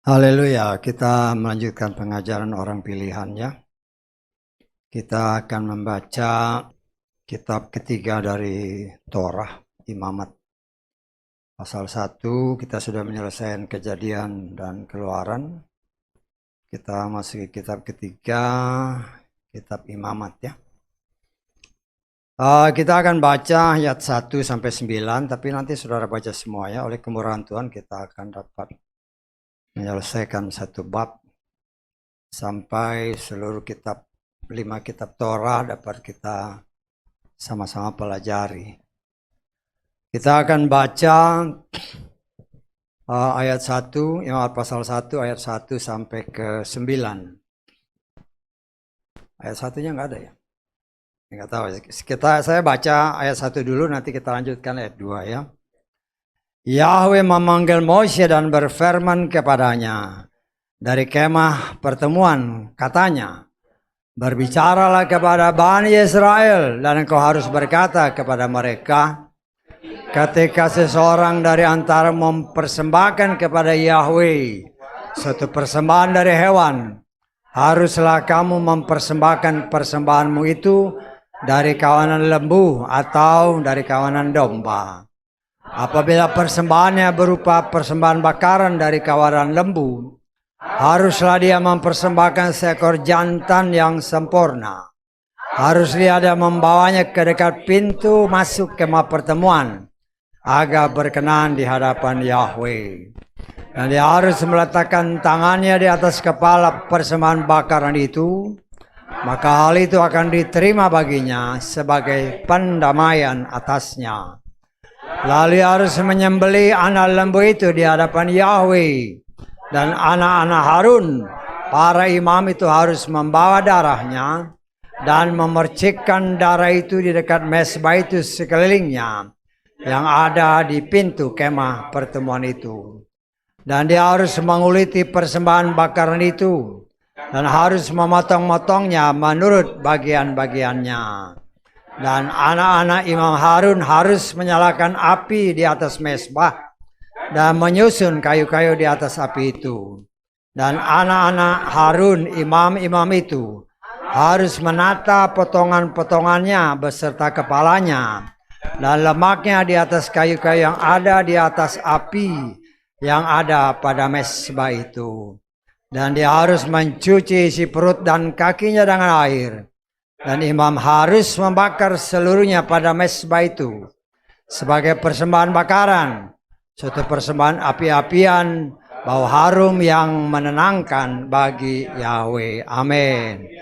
Haleluya, kita melanjutkan pengajaran orang pilihan ya. Kita akan membaca kitab ketiga dari Torah, Imamat. Pasal 1, kita sudah menyelesaikan Kejadian dan Keluaran. Kita masuk ke kitab ketiga, kitab Imamat ya. Kita akan baca ayat 1 sampai 9, tapi nanti saudara baca semua ya. Oleh kemurahan Tuhan kita akan dapat menyelesaikan satu bab sampai seluruh kitab 5 kitab Torah dapat kita sama-sama pelajari. Kita akan baca ayat 1, pasal 1 ayat 1 sampai ke 9. Ayat 1-nya nggak ada ya? Nggak tahu. Saya baca ayat 1 dulu, nanti kita lanjutkan ayat 2 ya. Yahweh memanggil Moshe dan berfirman kepadanya dari kemah pertemuan, katanya, berbicaralah kepada Bani Israel dan engkau harus berkata kepada mereka, ketika seseorang dari antara mempersembahkan kepada Yahweh suatu persembahan dari hewan, haruslah kamu mempersembahkan persembahanmu itu dari kawanan lembu atau dari kawanan domba. Apabila persembahannya berupa persembahan bakaran dari kawanan lembu, haruslah dia mempersembahkan seekor jantan yang sempurna. Harus dia membawanya ke dekat pintu masuk kemah pertemuan, agar berkenan di hadapan Yahweh. Dan dia harus meletakkan tangannya di atas kepala persembahan bakaran itu, maka hal itu akan diterima baginya sebagai pendamaian atasnya. Lalu harus menyembelih anak lembu itu di hadapan Yahweh. Dan anak-anak Harun, para imam itu harus membawa darahnya dan memercikkan darah itu di dekat mezbah itu sekelilingnya yang ada di pintu kemah pertemuan itu. Dan dia harus menguliti persembahan bakaran itu dan harus memotong-motongnya menurut bagian-bagiannya. Dan anak-anak Imam Harun harus menyalakan api di atas mezbah dan menyusun kayu-kayu di atas api itu. Dan anak-anak Harun, imam-imam itu, harus menata potongan-potongannya beserta kepalanya dan lemaknya di atas kayu-kayu yang ada di atas api yang ada pada mezbah itu. Dan dia harus mencuci isi perut dan kakinya dengan air. Dan imam harus membakar seluruhnya pada mezbah itu sebagai persembahan bakaran, suatu persembahan api-apian, bau harum yang menenangkan bagi Yahweh. Amin.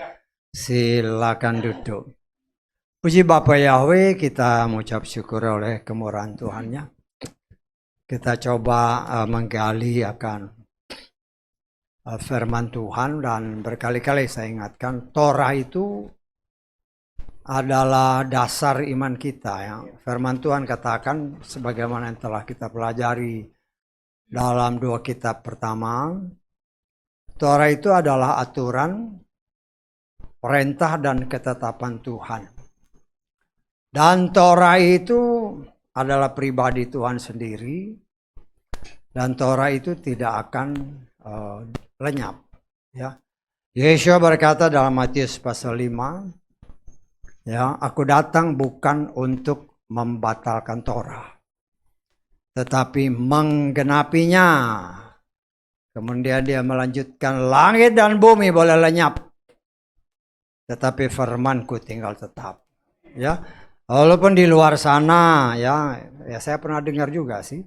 Silakan duduk. Puji Bapa Yahweh, kita mengucap syukur oleh kemurahan Tuhan-Nya. Kita coba menggali akan firman Tuhan, dan berkali-kali saya ingatkan, Torah itu adalah dasar iman kita ya. Firman Tuhan katakan sebagaimana yang telah kita pelajari dalam 2 kitab pertama, Torah itu adalah aturan, perintah dan ketetapan Tuhan. Dan Torah itu adalah pribadi Tuhan sendiri, dan Torah itu tidak akan lenyap ya. Yesus berkata dalam Matius pasal 5, ya, aku datang bukan untuk membatalkan Torah, tetapi menggenapinya. Kemudian dia melanjutkan, langit dan bumi boleh lenyap, tetapi firmanku tinggal tetap. Ya, walaupun di luar sana, ya saya pernah dengar juga sih,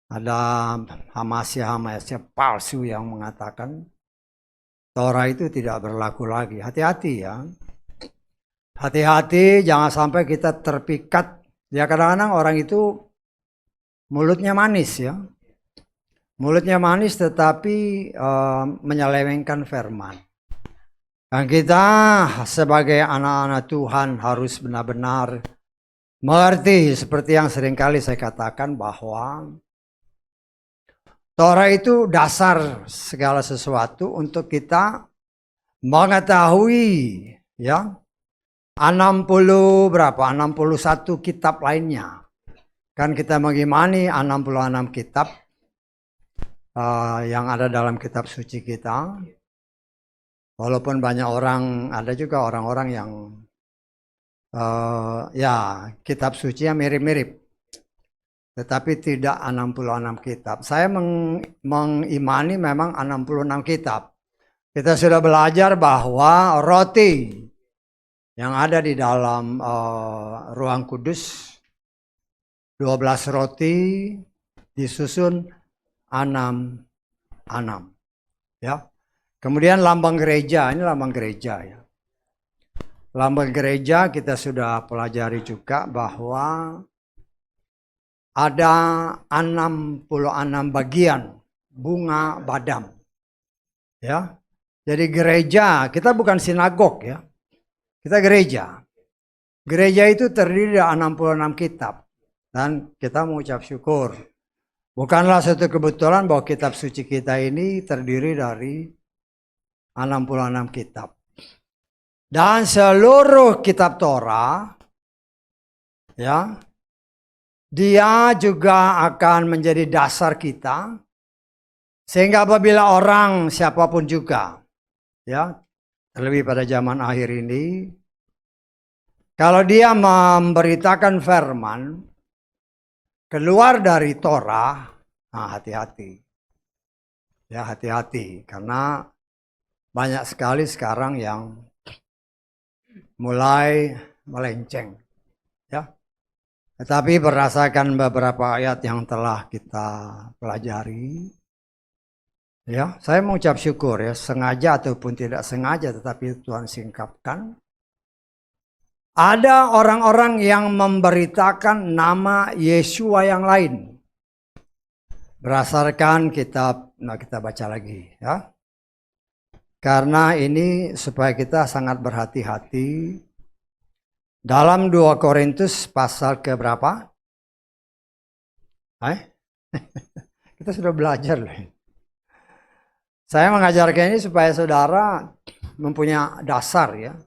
ada hamasya palsu yang mengatakan Torah itu tidak berlaku lagi. Hati-hati ya. Hati-hati jangan sampai kita terpikat. Ya, kadang-kadang orang itu mulutnya manis ya. Mulutnya manis tetapi menyelewengkan firman. Dan kita sebagai anak-anak Tuhan harus benar-benar mengerti seperti yang seringkali saya katakan bahwa Torah itu dasar segala sesuatu untuk kita mengetahui ya 61 kitab lainnya. Kan kita mengimani 66 kitab yang ada dalam kitab suci kita. Walaupun banyak orang, ada juga orang-orang yang ya kitab suci yang mirip-mirip. Tetapi tidak 66 kitab. Saya mengimani memang 66 kitab. Kita sudah belajar bahwa roti yang ada di dalam ruang kudus, 12 roti disusun 6. Ya. Kemudian lambang gereja, ini lambang gereja ya. Lambang gereja kita sudah pelajari juga bahwa ada 66 bagian bunga badam. Ya. Jadi gereja, kita bukan sinagog ya. Kita gereja. Gereja itu terdiri dari 66 kitab. Dan kita mengucap syukur. Bukanlah suatu kebetulan bahwa kitab suci kita ini terdiri dari 66 kitab. Dan seluruh kitab Torah, ya, dia juga akan menjadi dasar kita. Sehingga apabila orang siapapun juga, ya, terlebih pada zaman akhir ini, kalau dia memberitakan firman keluar dari Torah, nah hati-hati. Ya hati-hati, karena banyak sekali sekarang yang mulai melenceng. Ya. Tetapi berdasarkan beberapa ayat yang telah kita pelajari, ya, saya mengucap syukur ya, sengaja ataupun tidak sengaja, tetapi Tuhan singkapkan. Ada orang-orang yang memberitakan nama Yesua yang lain. Berdasarkan kitab, nah kita baca lagi ya. Karena ini supaya kita sangat berhati-hati. Dalam 2 Korintus pasal ke berapa? Kita sudah belajar loh. Saya mengajarkan ini supaya saudara mempunyai dasar ya.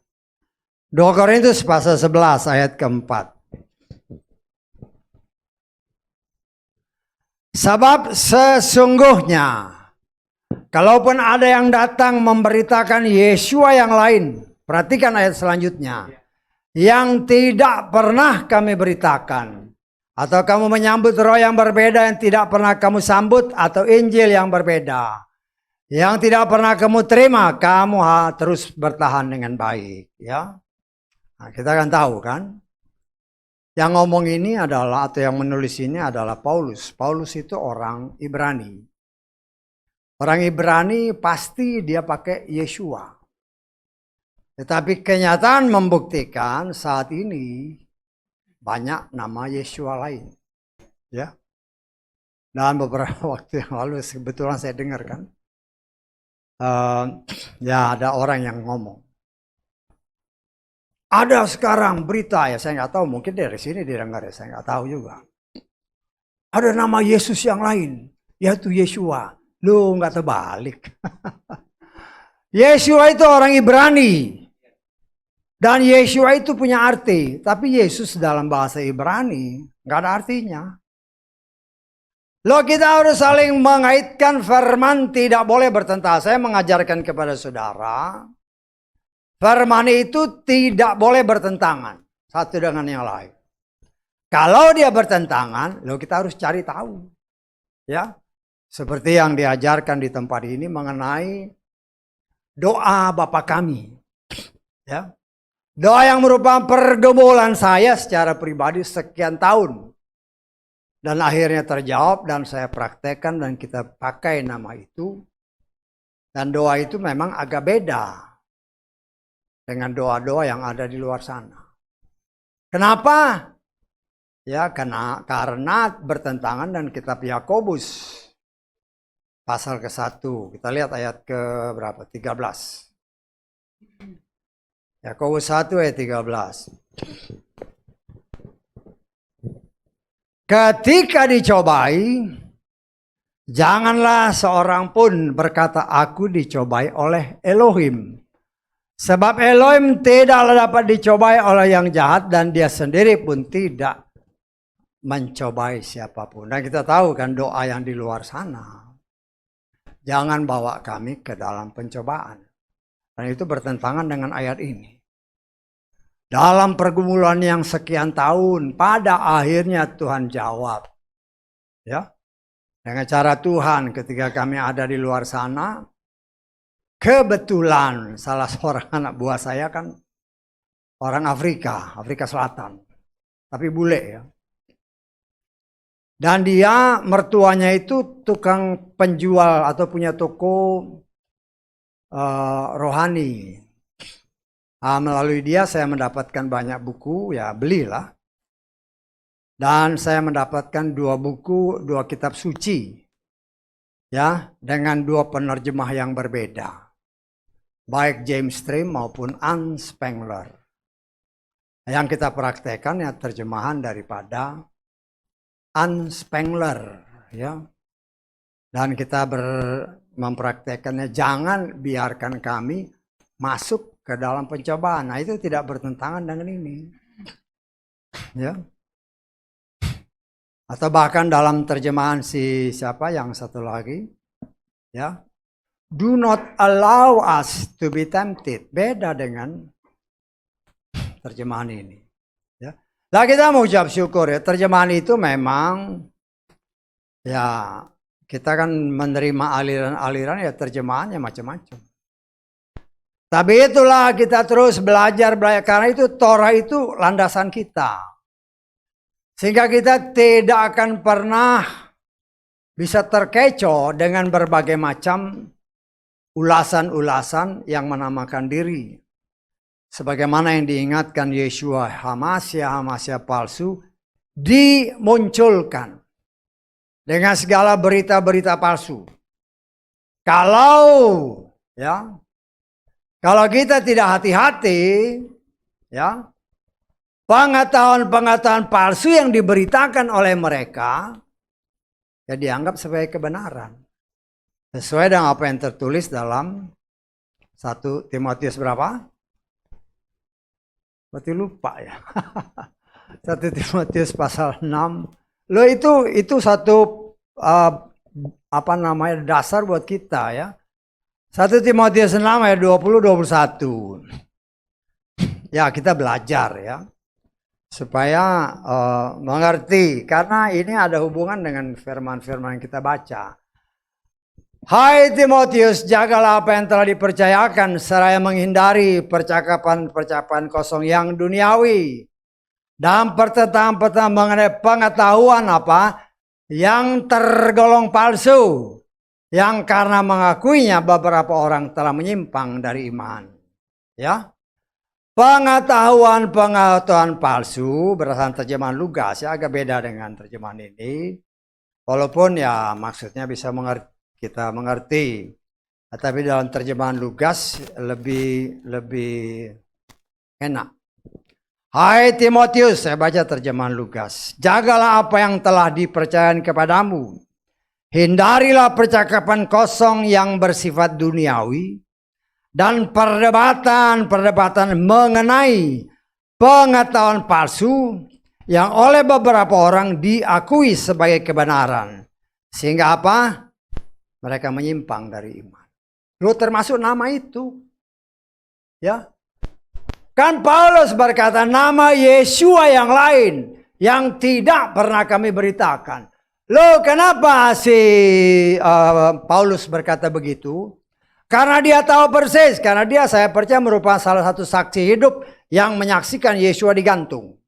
2 Korintus pasal 11 ayat keempat. Sebab sesungguhnya, kalaupun ada yang datang memberitakan Yesua yang lain, perhatikan ayat selanjutnya, yang tidak pernah kami beritakan, atau kamu menyambut roh yang berbeda yang tidak pernah kamu sambut, atau Injil yang berbeda yang tidak pernah kamu terima, kamu terus bertahan dengan baik ya. Nah, kita kan tahu kan, yang ngomong ini adalah, atau yang menulis ini adalah Paulus. Paulus itu orang Ibrani. Orang Ibrani pasti dia pakai Yesua. Tetapi kenyataan membuktikan saat ini banyak nama Yesua lain. Ya. Dan beberapa waktu yang lalu kebetulan saya dengar kan, ya ada orang yang ngomong. Ada sekarang berita ya, saya nggak tahu, mungkin dari sini didengar ya, saya nggak tahu juga. Ada nama Yesus yang lain, yaitu Yesua. Lu nggak terbalik. Yesua itu orang Ibrani. Dan Yesua itu punya arti. Tapi Yesus dalam bahasa Ibrani nggak ada artinya. Loh, kita harus saling mengaitkan firman, tidak boleh bertentangan. Saya mengajarkan kepada saudara, firman itu tidak boleh bertentangan satu dengan yang lain. Kalau dia bertentangan, loh kita harus cari tahu. Ya. Seperti yang diajarkan di tempat ini mengenai doa Bapa kami. Ya. Doa yang merupakan pergumulan saya secara pribadi sekian tahun. Dan akhirnya terjawab dan saya praktekkan dan kita pakai nama itu. Dan doa itu memang agak beda dengan doa-doa yang ada di luar sana. Kenapa? Ya karena bertentangan dengan kitab Yakobus pasal ke-1. Kita lihat ayat ke berapa? 13. Yakobus 1 ayat 13. Ketika dicobai, janganlah seorang pun berkata aku dicobai oleh Elohim. Sebab Elohim tidaklah dapat dicobai oleh yang jahat dan dia sendiri pun tidak mencobai siapapun. Dan kita tahu kan doa yang di luar sana. Jangan bawa kami ke dalam pencobaan. Dan itu bertentangan dengan ayat ini. Dalam pergumulan yang sekian tahun, pada akhirnya Tuhan jawab. Ya, dengan cara Tuhan ketika kami ada di luar sana, kebetulan salah seorang anak buah saya kan orang Afrika Selatan. Tapi bule ya. Dan dia mertuanya itu tukang penjual atau punya toko rohani. Melalui dia saya mendapatkan banyak buku, ya belilah. Dan saya mendapatkan 2 buku, 2 kitab suci. Ya, dengan 2 penerjemah yang berbeda. Baik James Stream maupun Anne Spengler. Yang kita praktekkan ya terjemahan daripada Anne Spengler, ya. Dan kita mempraktekannya, jangan biarkan kami masuk ke dalam pencobaan. Nah, itu tidak bertentangan dengan ini. Ya. Atau bahkan dalam terjemahan siapa yang satu lagi, ya. Do not allow us to be tempted. Beda dengan terjemahan ini. Ya. Nah, kita mau ucap syukur ya, terjemahan itu memang ya kita kan menerima aliran-aliran ya terjemahannya macam-macam. Tapi itulah kita terus belajar karena itu Torah itu landasan kita. Sehingga kita tidak akan pernah bisa terkecoh dengan berbagai macam ulasan-ulasan yang menamakan diri. Sebagaimana yang diingatkan Yeshua, Hamasya palsu dimunculkan dengan segala berita-berita palsu. Kalau kita tidak hati-hati, ya, pengetahuan-pengetahuan palsu yang diberitakan oleh mereka ya dianggap sebagai kebenaran. Sesuai dengan apa yang tertulis dalam 1 Timotius berapa? Berarti lupa ya. 1 Timotius pasal 6. Loh itu satu dasar buat kita ya. 1 Timotius 6 ayat 20-21. Ya, kita belajar ya. Supaya mengerti, karena ini ada hubungan dengan firman-firman yang kita baca. Hai Timotius, jagalah apa yang telah dipercayakan, seraya menghindari percakapan-percakapan kosong yang duniawi. Dan pertentangan mengenai pengetahuan yang tergolong palsu. Yang karena mengakuinya beberapa orang telah menyimpang dari iman. Ya. Pengetahuan palsu berdasarkan terjemahan Lugas ya, agak beda dengan terjemahan ini. Walaupun ya maksudnya bisa kita mengerti. Tapi dalam terjemahan Lugas lebih enak. Hai Timotius, saya baca terjemahan Lugas. Jagalah apa yang telah dipercayakan kepadamu. Hindarilah percakapan kosong yang bersifat duniawi. Dan perdebatan mengenai pengetahuan palsu yang oleh beberapa orang diakui sebagai kebenaran. Sehingga mereka menyimpang dari iman. Lu termasuk nama itu. Ya. Kan Paulus berkata nama Yeshua yang lain yang tidak pernah kami beritakan. Loh kenapa Paulus berkata begitu? Karena dia tahu persis, karena dia saya percaya merupakan salah satu saksi hidup yang menyaksikan Yeshua digantung.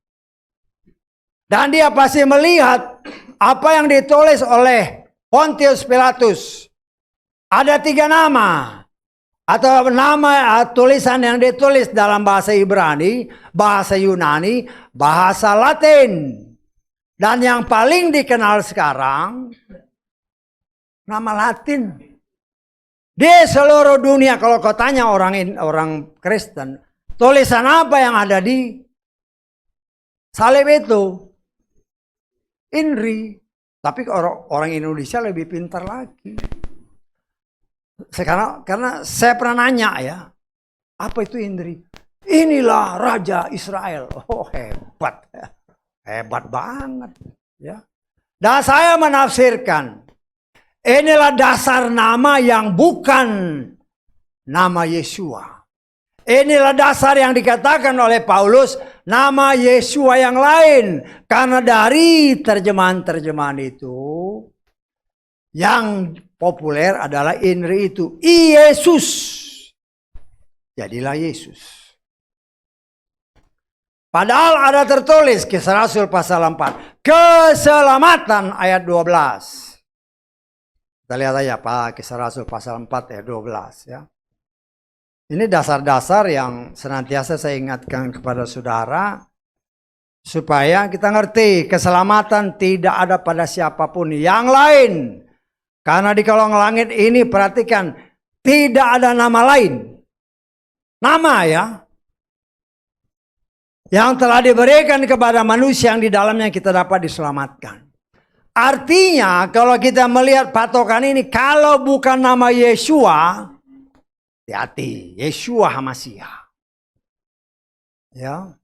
Dan dia pasti melihat apa yang ditulis oleh Pontius Pilatus. Ada 3 nama. Atau nama tulisan yang ditulis dalam bahasa Ibrani, bahasa Yunani, bahasa Latin. Dan yang paling dikenal sekarang, nama Latin. Di seluruh dunia kalau kau tanya orang Kristen, tulisan apa yang ada di salib itu? INRI. Tapi orang Indonesia lebih pintar lagi. Sekarang karena saya pernah nanya ya, apa itu INRI? Inilah Raja Israel. Oh hebat. Hebat banget. Ya. Dan saya menafsirkan, inilah dasar nama yang bukan nama Yesua. Inilah dasar yang dikatakan oleh Paulus, nama Yesua yang lain. Karena dari terjemahan-terjemahan itu, yang populer adalah INRI itu, Yesus. Jadilah Yesus. Padahal ada tertulis Kisah Rasul pasal 4. Keselamatan ayat 12. Kita lihat aja Pak, Kisah Rasul pasal 4 ayat 12 ya. Ini dasar-dasar yang senantiasa saya ingatkan kepada saudara. Supaya kita ngerti keselamatan tidak ada pada siapapun yang lain. Karena di kolong langit ini perhatikan, tidak ada nama lain. Nama ya. Yang telah diberikan kepada manusia yang di dalamnya kita dapat diselamatkan. Artinya kalau kita melihat patokan ini, kalau bukan nama Yesua, hati-hati, Yesua Hamasyah. Ya,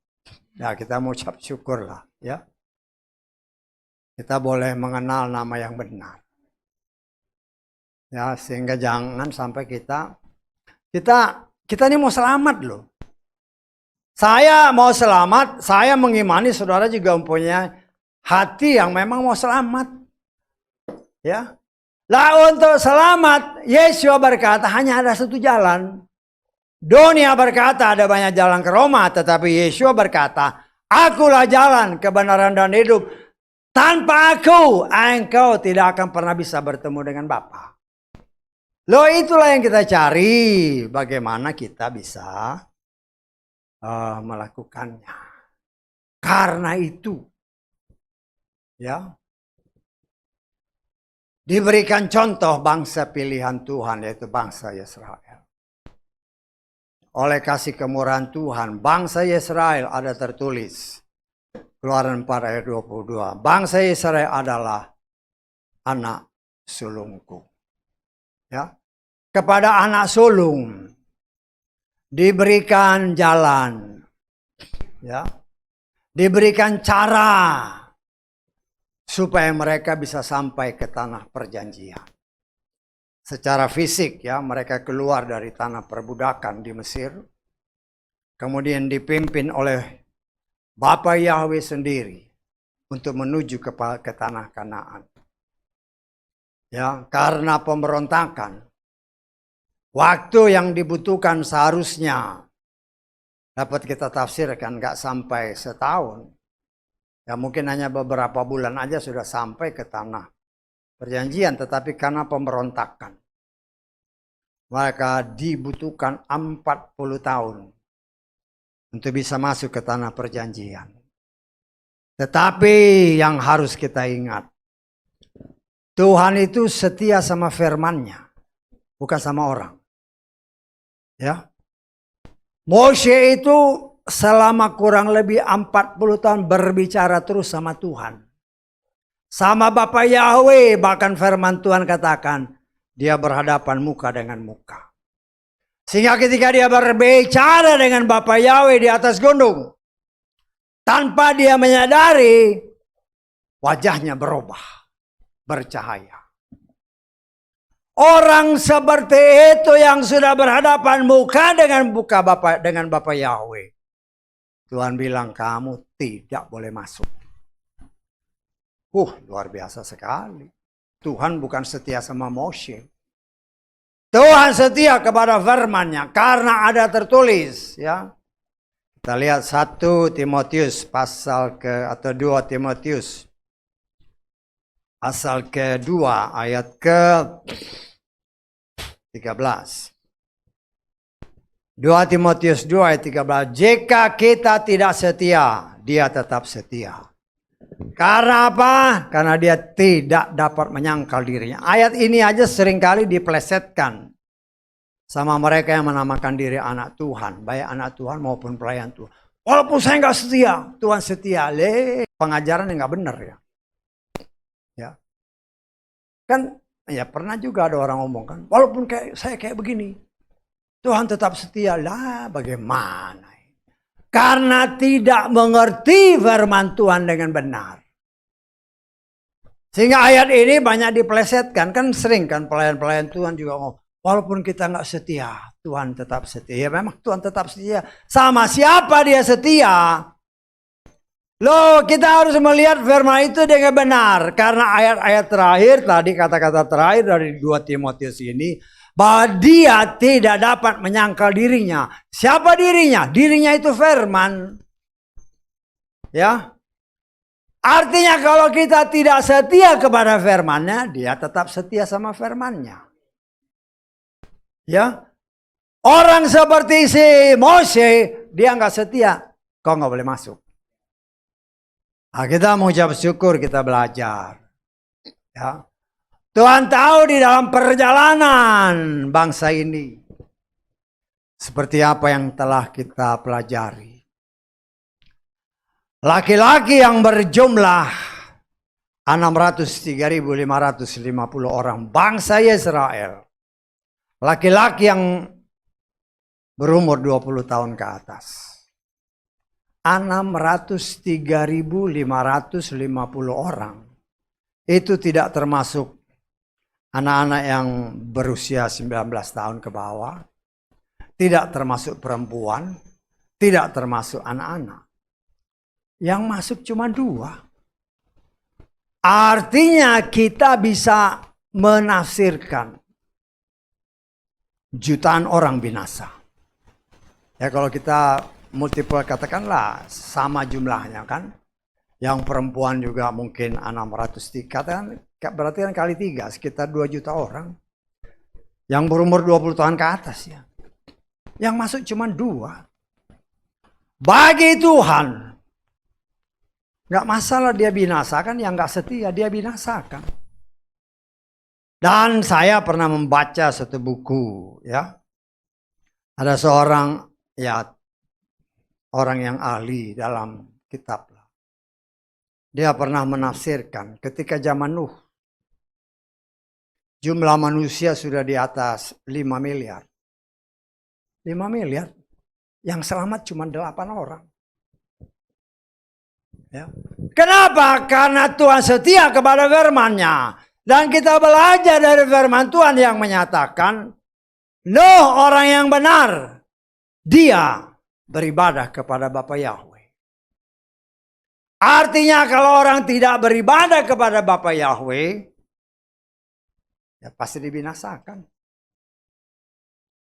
ya kita mau ucap syukur lah. Ya, kita boleh mengenal nama yang benar. Ya, sehingga jangan sampai kita ini mau selamat loh. Saya mau selamat, saya mengimani saudara juga mempunyai hati yang memang mau selamat. Ya. Lah untuk selamat, Yesus berkata hanya ada satu jalan. Dunia berkata ada banyak jalan ke Roma, tetapi Yesus berkata, akulah jalan, kebenaran dan hidup. Tanpa aku, engkau tidak akan pernah bisa bertemu dengan Bapa. Loh itulah yang kita cari, bagaimana kita bisa melakukannya. Karena itu ya diberikan contoh bangsa pilihan Tuhan, yaitu bangsa Israel. Oleh kasih kemurahan Tuhan, bangsa Israel ada tertulis Keluaran 4 ayat 22. Bangsa Israel adalah anak sulungku. Ya. Kepada anak sulung diberikan jalan, ya, diberikan cara supaya mereka bisa sampai ke tanah perjanjian. Secara fisik ya, mereka keluar dari tanah perbudakan di Mesir, kemudian dipimpin oleh Bapa Yahweh sendiri untuk menuju ke tanah Kanaan. Ya, karena pemberontakan, waktu yang dibutuhkan seharusnya dapat kita tafsirkan gak sampai setahun. Ya mungkin hanya beberapa bulan aja sudah sampai ke tanah perjanjian. Tetapi karena pemberontakan, mereka dibutuhkan 40 tahun untuk bisa masuk ke tanah perjanjian. Tetapi yang harus kita ingat, Tuhan itu setia sama firman-Nya, bukan sama orang. Ya, Moshe itu selama kurang lebih 40 tahun berbicara terus sama Tuhan. Sama Bapa Yahweh, bahkan firman Tuhan katakan, dia berhadapan muka dengan muka. Sehingga ketika dia berbicara dengan Bapa Yahweh di atas gunung, tanpa dia menyadari, wajahnya berubah, bercahaya. Orang seperti itu yang sudah berhadapan muka dengan Bapa Yahweh, Tuhan bilang kamu tidak boleh masuk. Luar biasa sekali. Tuhan bukan setia sama Moshe. Tuhan setia kepada firman-Nya karena ada tertulis ya. Kita lihat 1 Timotius pasal atau 2 Timotius pasal kedua ayat ke 13. 2 Timotius 2 ayat 13. Jika kita tidak setia, dia tetap setia. Karena apa? Karena dia tidak dapat menyangkal dirinya. Ayat ini aja seringkali dipelesetkan sama mereka yang menamakan diri anak Tuhan. Baik anak Tuhan maupun pelayan Tuhan. Walaupun saya nggak setia, Tuhan setia. Pengajaran yang nggak benar ya. Ya. Kan ya pernah juga ada orang ngomong kan, walaupun saya kayak begini, Tuhan tetap setia. Lah bagaimana? Karena tidak mengerti firman Tuhan dengan benar. Sehingga ayat ini banyak dipelesetkan. Kan sering kan pelayan-pelayan Tuhan juga ngomong, walaupun kita nggak setia, Tuhan tetap setia. Ya memang Tuhan tetap setia. Sama siapa dia setia? Loh, kita harus melihat firman itu dengan benar. Karena ayat-ayat terakhir tadi, kata-kata terakhir dari 2 Timotius ini, bahwa dia tidak dapat menyangkal dirinya. Siapa dirinya? Dirinya itu firman. Ya. Artinya kalau kita tidak setia kepada firman-Nya, dia tetap setia sama firman-Nya. Ya. Orang seperti si Mose, dia nggak setia, kau nggak boleh masuk. Nah, kita mengucap syukur, kita belajar. Ya. Tuhan tahu di dalam perjalanan bangsa ini seperti apa yang telah kita pelajari. Laki-laki yang berjumlah 603.550 orang bangsa Israel. Laki-laki yang berumur 20 tahun ke atas. 603.550 orang. Itu tidak termasuk anak-anak yang berusia 19 tahun ke bawah. Tidak termasuk perempuan. Tidak termasuk anak-anak. Yang masuk cuma 2. Artinya kita bisa menafsirkan jutaan orang binasa. Ya kalau kita multiple katakanlah sama jumlahnya kan. Yang perempuan juga mungkin 603. Katakan berarti kan kali 3 sekitar 2 juta orang. Yang berumur 20 tahun ke atas ya. Yang masuk cuma 2. Bagi Tuhan. Gak masalah dia binasakan, yang gak setia dia binasakan. Dan saya pernah membaca satu buku ya. Ada seorang ya orang yang ahli dalam kitab. Dia pernah menafsirkan ketika zaman Nuh. Jumlah manusia sudah di atas 5 miliar. 5 miliar. Yang selamat cuma 8 orang. Ya. Kenapa? Karena Tuhan setia kepada firman-Nya. Dan kita belajar dari firman Tuhan yang menyatakan, Nuh orang yang benar, dia beribadah kepada Bapa Yahweh. Artinya kalau orang tidak beribadah kepada Bapa Yahweh, ya pasti dibinasakan.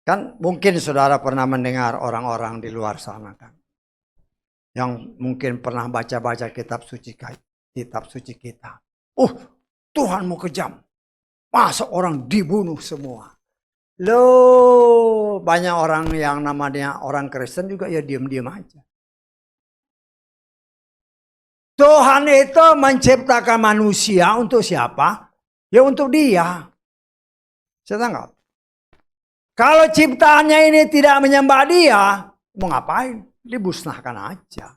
Kan mungkin saudara pernah mendengar orang-orang di luar sana kan. Yang mungkin pernah baca-baca kitab suci kita. Tuhan mau kejam. Masa orang dibunuh semua. Loh, banyak orang yang namanya orang Kristen juga ya diam-diam aja. Tuhan itu menciptakan manusia untuk siapa? Ya untuk dia. Saya tangkap. Kalau ciptaannya ini tidak menyembah dia, mau ngapain? Dibusnahkan aja.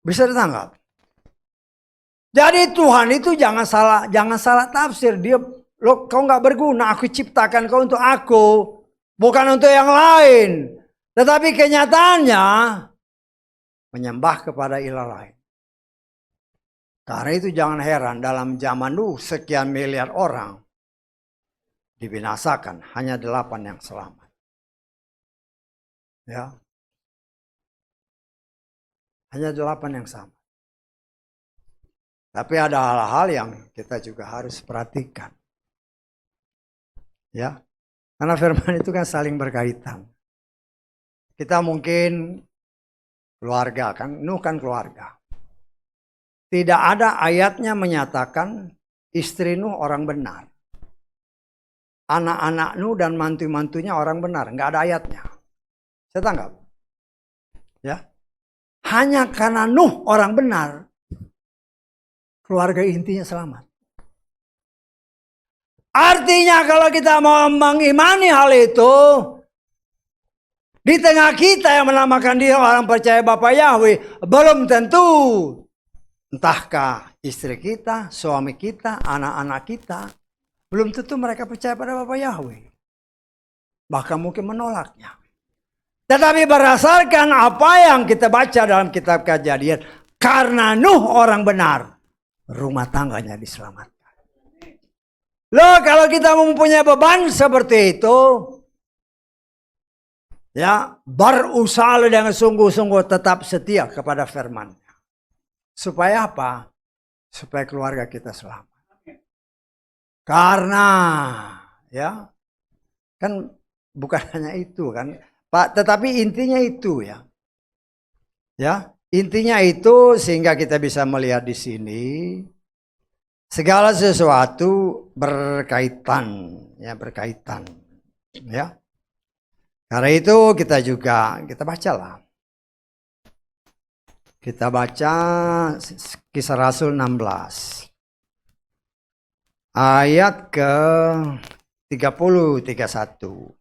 Bisa ditangkap? Jadi Tuhan itu jangan salah tafsir. Dia, kau nggak berguna. Aku ciptakan kau untuk aku, bukan untuk yang lain. Tetapi kenyataannya menyembah kepada ilah lain. Karena itu jangan heran dalam zaman Nuh sekian miliar orang dibinasakan, hanya 8 yang selamat. Ya. Hanya 8 yang sama. Tapi ada hal-hal yang kita juga harus perhatikan. Ya. Karena firman itu kan saling berkaitan. Kita mungkin keluarga kan, Nuh kan keluarga. Tidak ada ayatnya menyatakan istri Nuh orang benar. Anak-anak Nuh dan mantu-mantunya orang benar. Enggak ada ayatnya. Saya tanggap. Ya. Hanya karena Nuh orang benar, keluarga intinya selamat. Artinya kalau kita mau mengimani hal itu, di tengah kita yang menamakan diri orang percaya Bapa Yahweh, belum tentu entahkah istri kita, suami kita, anak-anak kita, belum tentu mereka percaya pada Bapa Yahweh. Bahkan mungkin menolaknya. Tetapi berdasarkan apa yang kita baca dalam kitab Kejadian, karena Nuh orang benar, rumah tangganya diselamatkan. Loh, kalau kita mempunyai beban seperti itu, ya, berusaha dengan sungguh-sungguh tetap setia kepada firman. Supaya apa? Supaya keluarga kita selamat. Karena ya, kan bukan hanya itu kan, Pak, tetapi intinya itu ya. Ya, intinya itu sehingga kita bisa melihat di sini segala sesuatu berkaitan, ya, berkaitan. Ya. Karena itu kita bacalah. Kita baca Kisah Rasul 16. Ayat ke 30-31.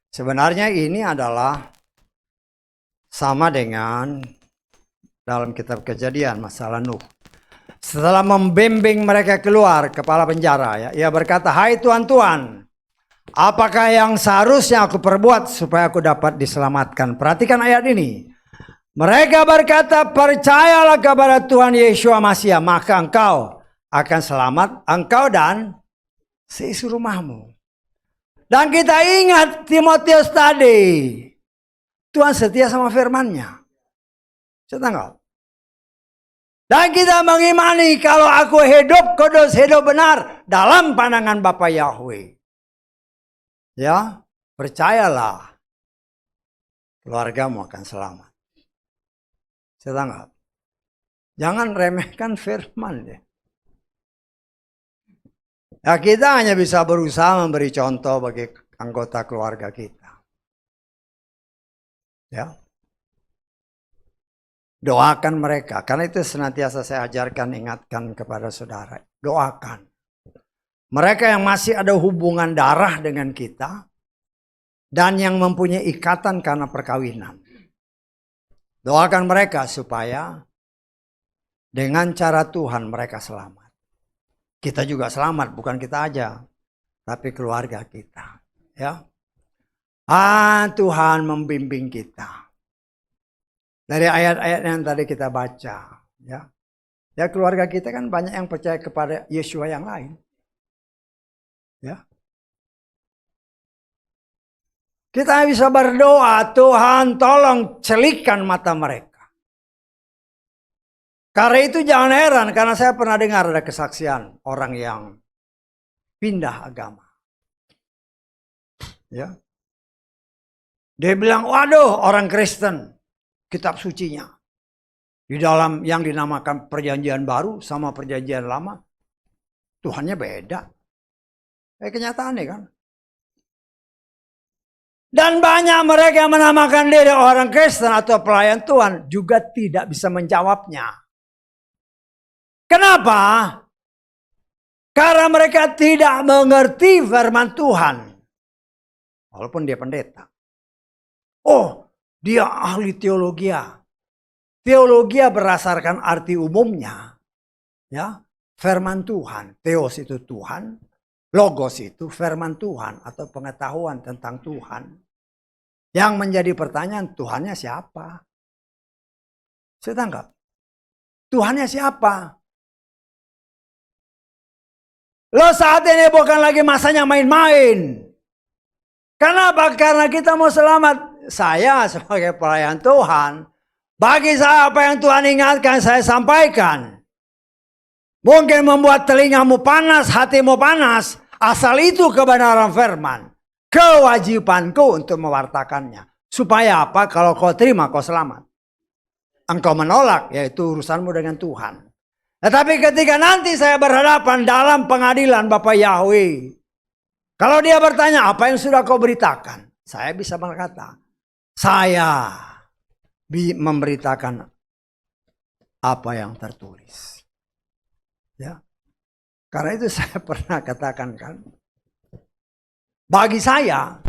Sebenarnya ini adalah sama dengan dalam kitab Kejadian masalah Nuh. Setelah membimbing mereka keluar kepala penjara, ya, ia berkata, "Hai Tuhan, apakah yang seharusnya aku perbuat supaya aku dapat diselamatkan?" Perhatikan ayat ini. Mereka berkata, "Percayalah kepada Tuhan Yesus Masias, maka engkau akan selamat, engkau dan seisi rumahmu." Dan kita ingat Timotius tadi, Tuhan setia sama firman-Nya. Setanggal. Dan kita mengimani kalau aku hidup kudus, hidup benar dalam pandangan Bapa Yahweh. Ya, percayalah keluargamu akan selamat. Setanggal. Jangan remehkan firman ya. Ya, kita hanya bisa berusaha memberi contoh bagi anggota keluarga kita. Ya. Doakan mereka. Karena itu senantiasa saya ajarkan, ingatkan kepada saudara. Doakan. Mereka yang masih ada hubungan darah dengan kita. Dan yang mempunyai ikatan karena perkawinan. Doakan mereka supaya dengan cara Tuhan mereka selamat. Kita juga selamat, bukan kita aja. Tapi keluarga kita. Ya. Tuhan membimbing kita. Dari ayat-ayat yang tadi kita baca. Ya. Ya, keluarga kita kan banyak yang percaya kepada Yeshua yang lain. Ya. Kita bisa berdoa, Tuhan tolong celikkan mata mereka. Karena itu jangan heran, karena saya pernah dengar ada kesaksian orang yang pindah agama. Ya. Dia bilang, waduh, orang Kristen, kitab sucinya. Di dalam yang dinamakan perjanjian baru sama perjanjian lama, Tuhannya beda. Kenyataannya kan. Dan banyak mereka yang menamakan diri orang Kristen atau pelayan Tuhan juga tidak bisa menjawabnya. Kenapa? Karena mereka tidak mengerti firman Tuhan. Walaupun dia pendeta. Oh, dia ahli teologi. Teologi berdasarkan arti umumnya. Ya, firman Tuhan. Theos itu Tuhan. Logos itu firman Tuhan atau pengetahuan tentang Tuhan. Yang menjadi pertanyaan, Tuhannya siapa? Saya tangkap. Tuhannya siapa? Lo saat ini bukan lagi masanya main-main. Kenapa? Karena kita mau selamat. Saya sebagai pelayan Tuhan, bagi saya apa yang Tuhan ingatkan saya sampaikan. Mungkin membuat telingamu panas, hatimu panas. Asal itu kebenaran firman. Kewajibanku untuk mewartakannya. Supaya apa? Kalau kau terima, kau selamat. Engkau menolak, yaitu urusanmu dengan Tuhan. Tetapi ketika nanti saya berhadapan dalam pengadilan Bapak Yahweh. Kalau dia bertanya, apa yang sudah kau beritakan? Saya bisa berkata, saya memberitakan apa yang tertulis. Ya, karena itu saya pernah katakan kan, bagi saya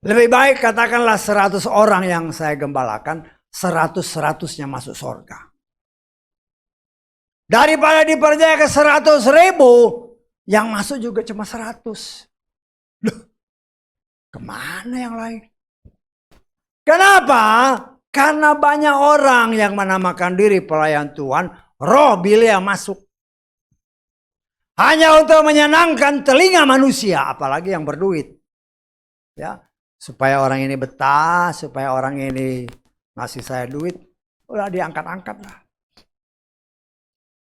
lebih baik katakanlah 100 orang yang saya gembalakan, 100-100-nya masuk surga. Daripada dipercaya ke 100.000, yang masuk juga cuma 100. Loh, kemana yang lain? Kenapa? Karena banyak orang yang menamakan diri pelayan Tuhan, roh Bileam masuk. Hanya untuk menyenangkan telinga manusia, apalagi yang berduit. Ya, supaya orang ini betah, supaya orang ini ngasih saya duit, udah diangkat-angkat lah.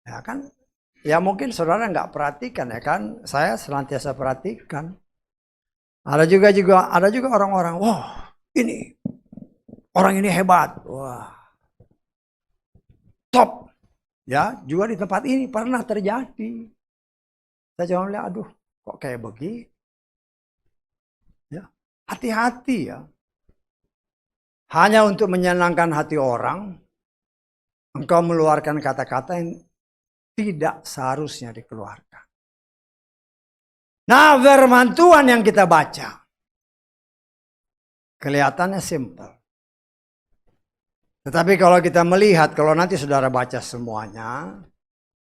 Ya kan? Ya mungkin saudara nggak perhatikan ya kan? Saya senantiasa perhatikan. Ada juga orang-orang, wah ini orang ini hebat, wah top. Ya juga di tempat ini pernah terjadi. Saya cuma lihat, aduh kok kayak begini. Ya, hati-hati ya. Hanya untuk menyenangkan hati orang, engkau meluarkan kata-kata yang tidak seharusnya dikeluarkan. Nah, firman Tuhan yang kita baca, kelihatannya simpel. Tetapi kalau kita melihat, kalau nanti saudara baca semuanya,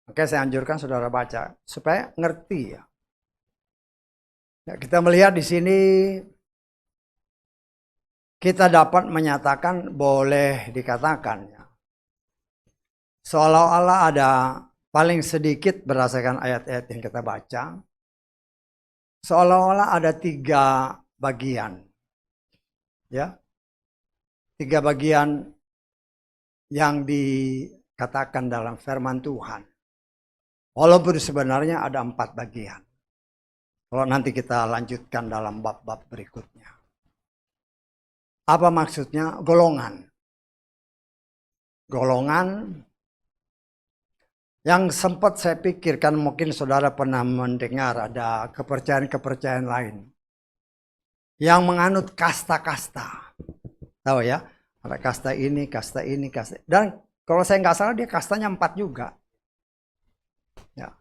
oke, saya anjurkan saudara baca supaya ngerti ya. Ya, kita melihat di sini kita dapat menyatakan boleh dikatakan ya. Seolah-olah ada paling sedikit berdasarkan ayat-ayat yang kita baca. Seolah-olah ada 3 bagian. Ya. 3 bagian yang dikatakan dalam firman Tuhan. Walaupun sebenarnya ada 4 bagian. Kalau nanti kita lanjutkan dalam bab-bab berikutnya. Apa maksudnya? Golongan. Golongan yang sempat saya pikirkan mungkin saudara pernah mendengar ada kepercayaan-kepercayaan lain. Yang menganut kasta-kasta. Tahu ya? Ada kasta ini, kasta ini, kasta. Dan kalau saya nggak salah dia kastanya 4 juga. Ya.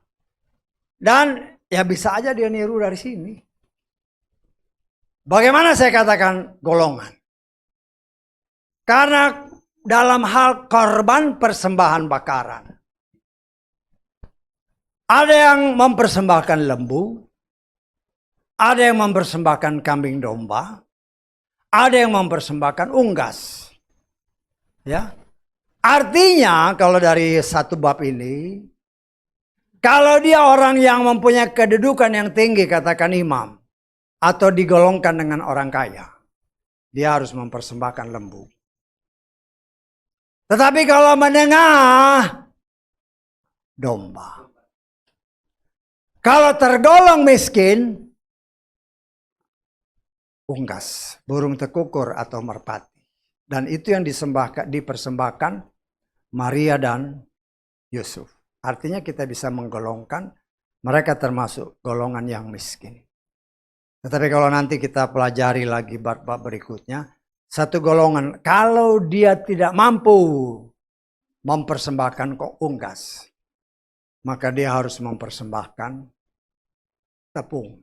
Dan ya bisa aja dia niru dari sini. Bagaimana saya katakan golongan? Karena dalam hal korban persembahan bakaran. Ada yang mempersembahkan lembu. Ada yang mempersembahkan kambing domba. Ada yang mempersembahkan unggas. Ya. Artinya kalau dari satu bab ini, kalau dia orang yang mempunyai kedudukan yang tinggi, katakan imam, atau digolongkan dengan orang kaya, dia harus mempersembahkan lembu. Tetapi kalau menengah, domba. Kalau tergolong miskin, unggas, burung tekukur atau merpati. Dan itu yang dipersembahkan Maria dan Yusuf. Artinya kita bisa menggolongkan mereka termasuk golongan yang miskin. Tetapi kalau nanti kita pelajari lagi bab-bab berikutnya, satu golongan kalau dia tidak mampu mempersembahkan kok unggas, maka dia harus mempersembahkan tepung.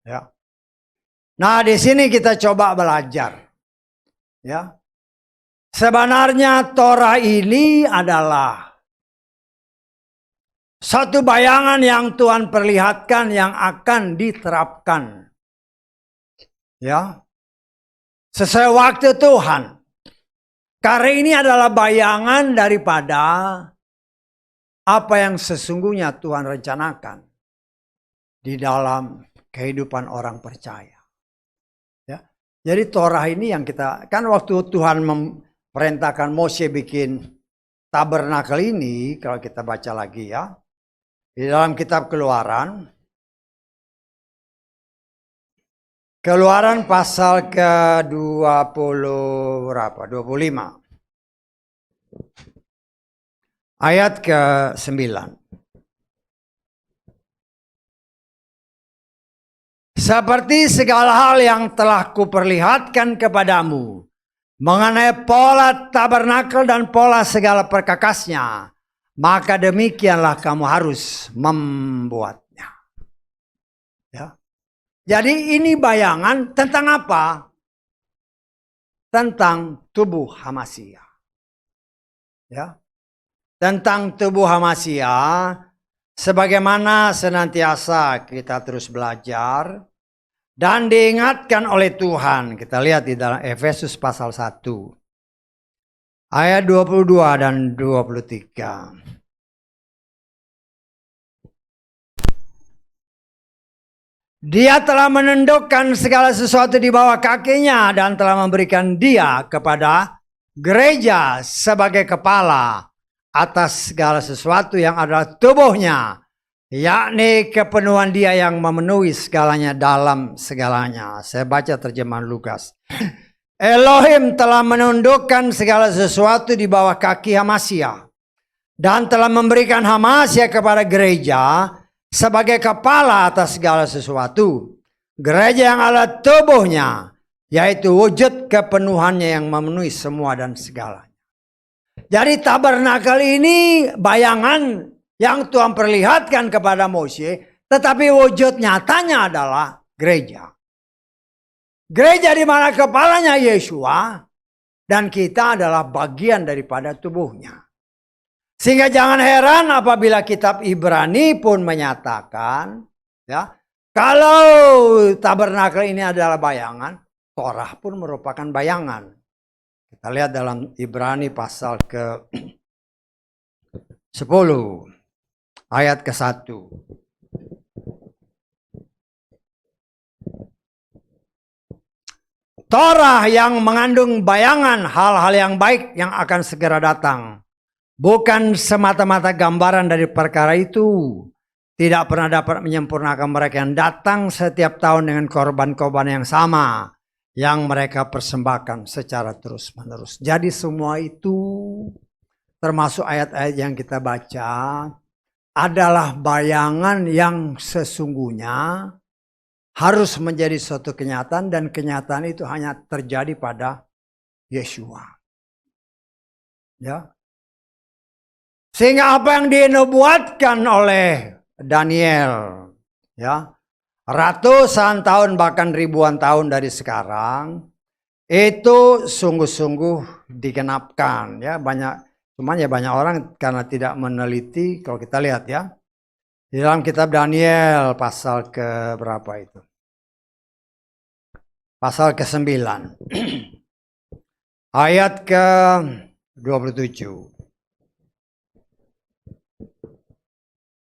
Ya. Nah, di sini kita coba belajar. Ya. Sebenarnya Torah ini adalah satu bayangan yang Tuhan perlihatkan yang akan diterapkan. Ya. Sesuai waktu Tuhan. Karena ini adalah bayangan daripada apa yang sesungguhnya Tuhan rencanakan di dalam kehidupan orang percaya. Ya. Jadi Torah ini yang kita, kan waktu Tuhan memerintahkan Mose bikin tabernakel ini, kalau kita baca lagi ya, di dalam kitab Keluaran, Keluaran pasal ke-20 berapa? 25. Ayat ke-9. Seperti segala hal yang telah kuperlihatkan kepadamu mengenai pola tabernakel dan pola segala perkakasnya, maka demikianlah kamu harus membuatnya. Ya. Jadi ini bayangan tentang apa? Tentang tubuh Hamasia. Ya. Tentang tubuh Hamasia, sebagaimana senantiasa kita terus belajar dan diingatkan oleh Tuhan. Kita lihat di dalam Efesus pasal 1 ayat 22 dan 23. Dia telah menundukkan segala sesuatu di bawah kakinya dan telah memberikan dia kepada gereja sebagai kepala atas segala sesuatu yang adalah tubuhnya, yakni kepenuhan dia yang memenuhi segalanya dalam segalanya. Saya baca terjemahan Lukas. Elohim telah menundukkan segala sesuatu di bawah kaki Hamasya dan telah memberikan Hamasya kepada gereja sebagai kepala atas segala sesuatu. Gereja yang adalah tubuhnya, yaitu wujud kepenuhannya yang memenuhi semua dan segalanya. Jadi tabernakel ini bayangan yang Tuhan perlihatkan kepada Mose, tetapi wujud nyatanya adalah gereja. Gereja di mana kepalanya Yeshua dan kita adalah bagian daripada tubuhnya. Sehingga jangan heran apabila kitab Ibrani pun menyatakan, ya, kalau tabernakel ini adalah bayangan, Torah pun merupakan bayangan. Kita lihat dalam Ibrani pasal ke 10 ayat ke-1. Torah yang mengandung bayangan hal-hal yang baik yang akan segera datang. Bukan semata-mata gambaran dari perkara itu. Tidak pernah dapat menyempurnakan mereka yang datang setiap tahun dengan korban-korban yang sama. Yang mereka persembahkan secara terus-menerus. Jadi semua itu termasuk ayat-ayat yang kita baca adalah bayangan yang sesungguhnya harus menjadi suatu kenyataan dan kenyataan itu hanya terjadi pada Yeshua. Ya. Sehingga apa yang dinubuatkan oleh Daniel, ya, ratusan tahun bahkan ribuan tahun dari sekarang itu sungguh-sungguh digenapkan, ya. Cuman ya banyak orang karena tidak meneliti. Kalau kita lihat ya di dalam kitab Daniel pasal ke berapa itu? Pasal ke-9 ayat ke-27.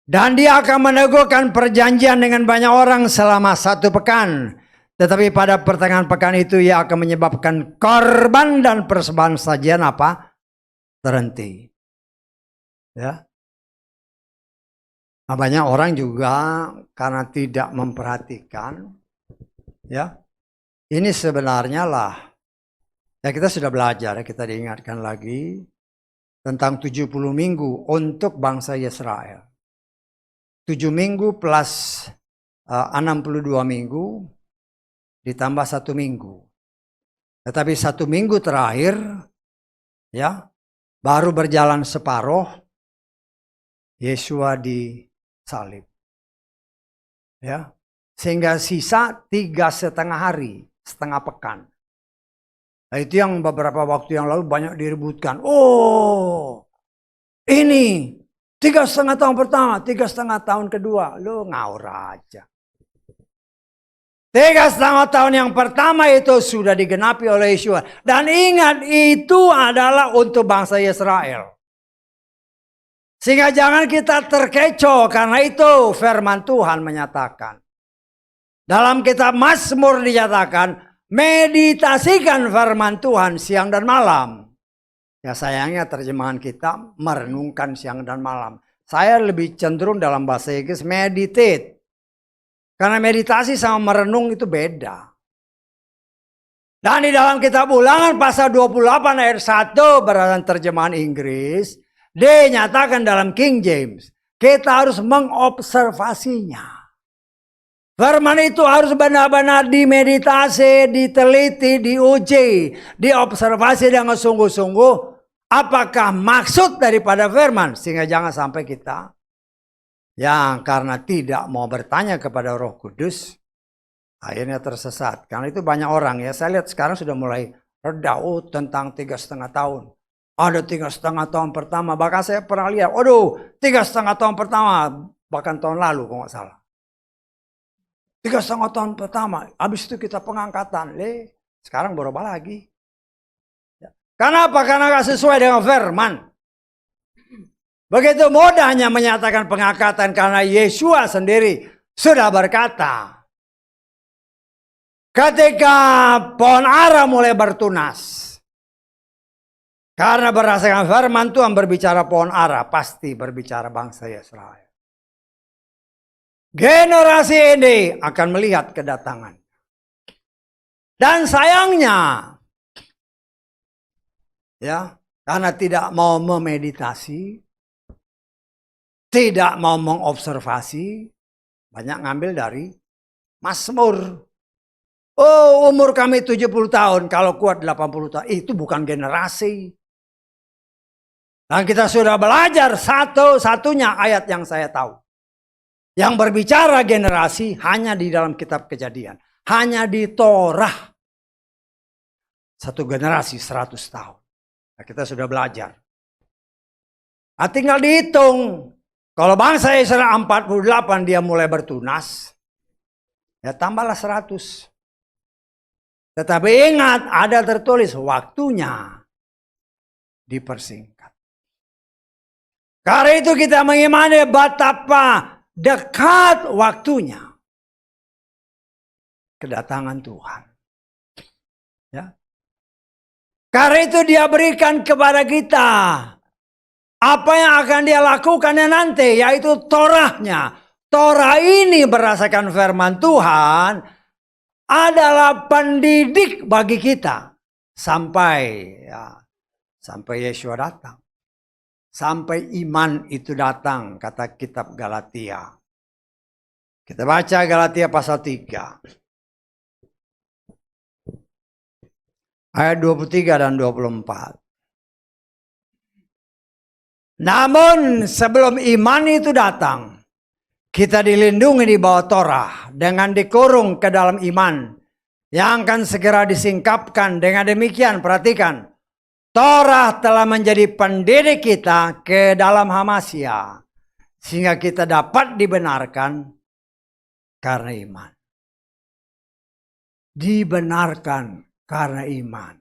Dan dia akan meneguhkan perjanjian dengan banyak orang selama 1 pekan. Tetapi pada pertengahan pekan itu ia akan menyebabkan korban dan persembahan sajian apa? Terhenti. Ya. Nah, banyak orang juga karena tidak memperhatikan. Ya. Ini sebenarnya lah. Ya kita sudah belajar, kita diingatkan lagi. Tentang 70 minggu untuk bangsa Israel. 7 minggu plus 62 minggu ditambah 1 minggu. Tetapi 1 minggu terakhir ya baru berjalan separuh Yeshua disalib. Ya. Sehingga sisa 3,5 hari, setengah pekan. Nah, itu yang beberapa waktu yang lalu banyak diributkan. Oh, ini 3,5 tahun pertama, 3,5 tahun kedua, lu ngawur aja. 3,5 tahun yang pertama itu sudah digenapi oleh Yeshua. Dan ingat itu adalah untuk bangsa Israel. Sehingga jangan kita terkecoh karena itu firman Tuhan menyatakan. Dalam kitab Mazmur dinyatakan, meditasikan firman Tuhan siang dan malam. Ya sayangnya terjemahan kita merenungkan siang dan malam. Saya lebih cenderung dalam bahasa Inggris meditate. Karena meditasi sama merenung itu beda. Dan di dalam kitab Ulangan pasal 28 ayat 1 berdasarkan terjemahan Inggris. Dinyatakan dalam King James. Kita harus mengobservasinya. Firman itu harus benar-benar dimeditasi, diteliti, diuji, diobservasi dengan sungguh-sungguh. Apakah maksud daripada firman? Sehingga jangan sampai kita yang karena tidak mau bertanya kepada Roh Kudus, akhirnya tersesat. Karena itu banyak orang ya, saya lihat sekarang sudah mulai reda tentang 3,5 tahun. Ada 3,5 tahun pertama, bahkan saya pernah lihat, 3,5 tahun pertama, bahkan tahun lalu kalau nggak salah. 3,5 tahun pertama, habis itu kita pengangkatan. Sekarang berubah lagi. Kenapa? Karena gak sesuai dengan firman. Begitu mudahnya menyatakan pengangkatan karena Yesua sendiri sudah berkata. Ketika pohon ara mulai bertunas. Karena berdasarkan firman Tuhan berbicara pohon ara, pasti berbicara bangsa Israel. Generasi ini akan melihat kedatangan. Dan sayangnya, ya, karena tidak mau memeditasi, tidak mau mengobservasi, banyak ngambil dari Mazmur. Oh, umur kami 70 tahun, kalau kuat 80 tahun. Itu bukan generasi. Dan kita sudah belajar satu-satunya ayat yang saya tahu. Yang berbicara generasi hanya di dalam kitab Kejadian. Hanya di Torah. Satu generasi 100 tahun. Nah, kita sudah belajar. Nah, tinggal dihitung. Kalau bangsa Israel 48 dia mulai bertunas. Ya tambahlah 100. Tetapi ingat ada tertulis waktunya dipersingkat. Karena itu kita mengimani betapa dekat waktunya kedatangan Tuhan. Ya. Karena itu dia berikan kepada kita apa yang akan dia lakukan nanti, yaitu Torahnya. Torah ini berdasarkan firman Tuhan adalah pendidik bagi kita sampai Yesua datang. Sampai iman itu datang, kata kitab Galatia. Kita baca Galatia pasal 3. Ayat 23 dan 24. Namun sebelum iman itu datang, kita dilindungi di bawah Torah dengan dikurung ke dalam iman yang akan segera disingkapkan. Dengan demikian, perhatikan. Torah telah menjadi pendidik kita ke dalam Hamasya. Sehingga kita dapat dibenarkan karena iman. Dibenarkan karena iman.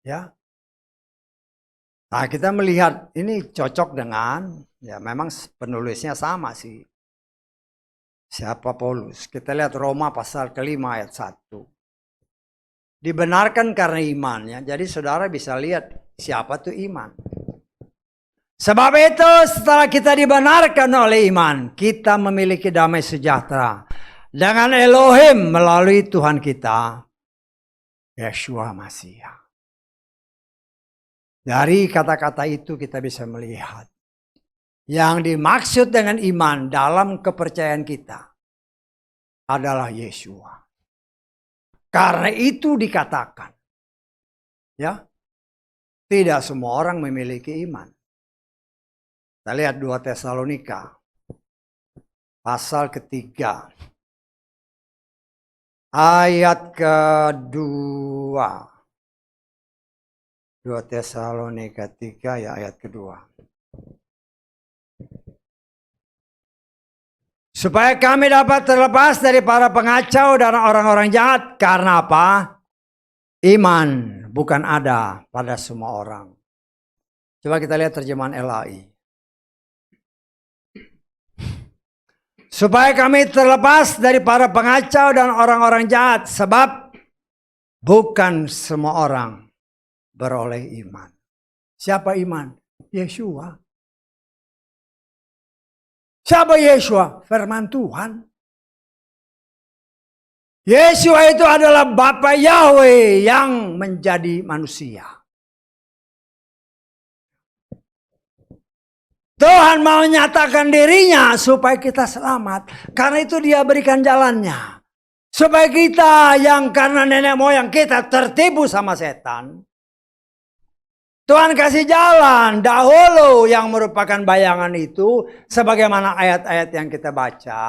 Ya. Nah, kita melihat ini cocok dengan, ya memang penulisnya sama sih. Siapa Paulus? Kita lihat Roma pasal kelima ayat 1. Dibenarkan karena imannya. Jadi saudara bisa lihat siapa tuh iman. Sebab itu setelah kita dibenarkan oleh iman, kita memiliki damai sejahtera dengan Elohim melalui Tuhan kita, Yeshua Mashiach. Dari kata-kata itu kita bisa melihat yang dimaksud dengan iman dalam kepercayaan kita adalah Yeshua. Karena itu dikatakan, ya, tidak semua orang memiliki iman. Kita lihat 2 Tesalonika pasal ketiga ayat kedua. 2 Tesalonika 3 ya ayat kedua. Supaya kami dapat terlepas dari para pengacau dan orang-orang jahat. Karena apa? Iman bukan ada pada semua orang. Coba kita lihat terjemahan LAI. Supaya kami terlepas dari para pengacau dan orang-orang jahat. Sebab bukan semua orang beroleh iman. Siapa iman? Yeshua. Siapa Yeshua? Firman Tuhan. Yeshua itu adalah Bapa Yahweh yang menjadi manusia. Tuhan mau menyatakan dirinya supaya kita selamat. Karena itu dia berikan jalannya. Supaya kita yang karena nenek moyang kita tertipu sama setan. Tuhan kasih jalan dahulu yang merupakan bayangan itu. Sebagaimana ayat-ayat yang kita baca.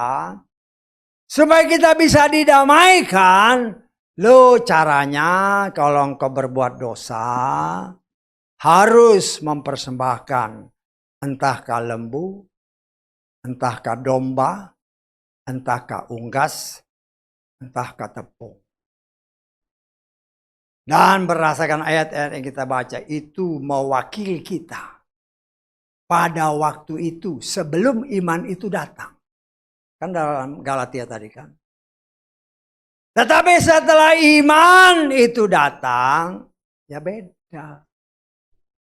Supaya kita bisa didamaikan. Lo caranya kalau engkau berbuat dosa. Harus mempersembahkan. Entahkah lembu. Entahkah domba. Entahkah unggas. Entahkah tepung. Dan berdasarkan ayat-ayat yang kita baca itu mewakili kita pada waktu itu sebelum iman itu datang. Kan dalam Galatia tadi kan. Tetapi setelah iman itu datang, ya beda.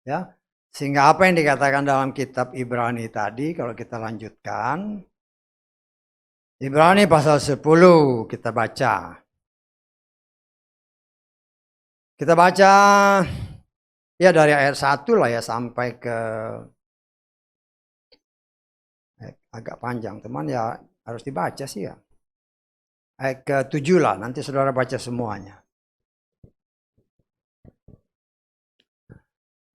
Ya. Sehingga apa yang dikatakan dalam kitab Ibrani tadi, kalau kita lanjutkan. Ibrani pasal 10 kita baca. Kita baca ya dari ayat 1 lah ya sampai ke agak panjang teman ya, harus dibaca sih ya. Ayat ke-7 lah, nanti saudara baca semuanya.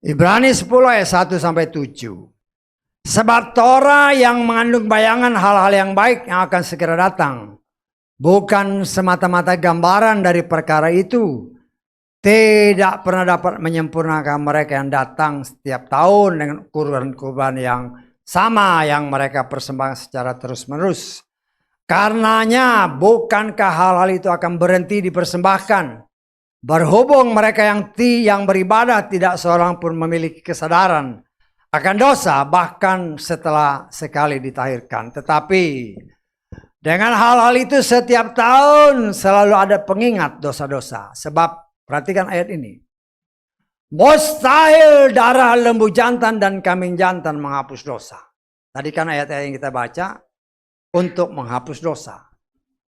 Ibrani 10 ayat 1 sampai 7. Sebab Torah yang mengandung bayangan hal-hal yang baik yang akan segera datang, bukan semata-mata gambaran dari perkara itu, tidak pernah dapat menyempurnakan mereka yang datang setiap tahun dengan kurban-kurban yang sama yang mereka persembahkan secara terus-menerus. Karenanya bukankah hal-hal itu akan berhenti dipersembahkan? Berhubung mereka yang beribadah tidak seorang pun memiliki kesadaran akan dosa bahkan setelah sekali ditahirkan. Tetapi dengan hal-hal itu setiap tahun selalu ada pengingat dosa-dosa. Sebab perhatikan ayat ini. Mustahil darah lembu jantan dan kambing jantan menghapus dosa. Tadi kan ayat-ayat yang kita baca untuk menghapus dosa.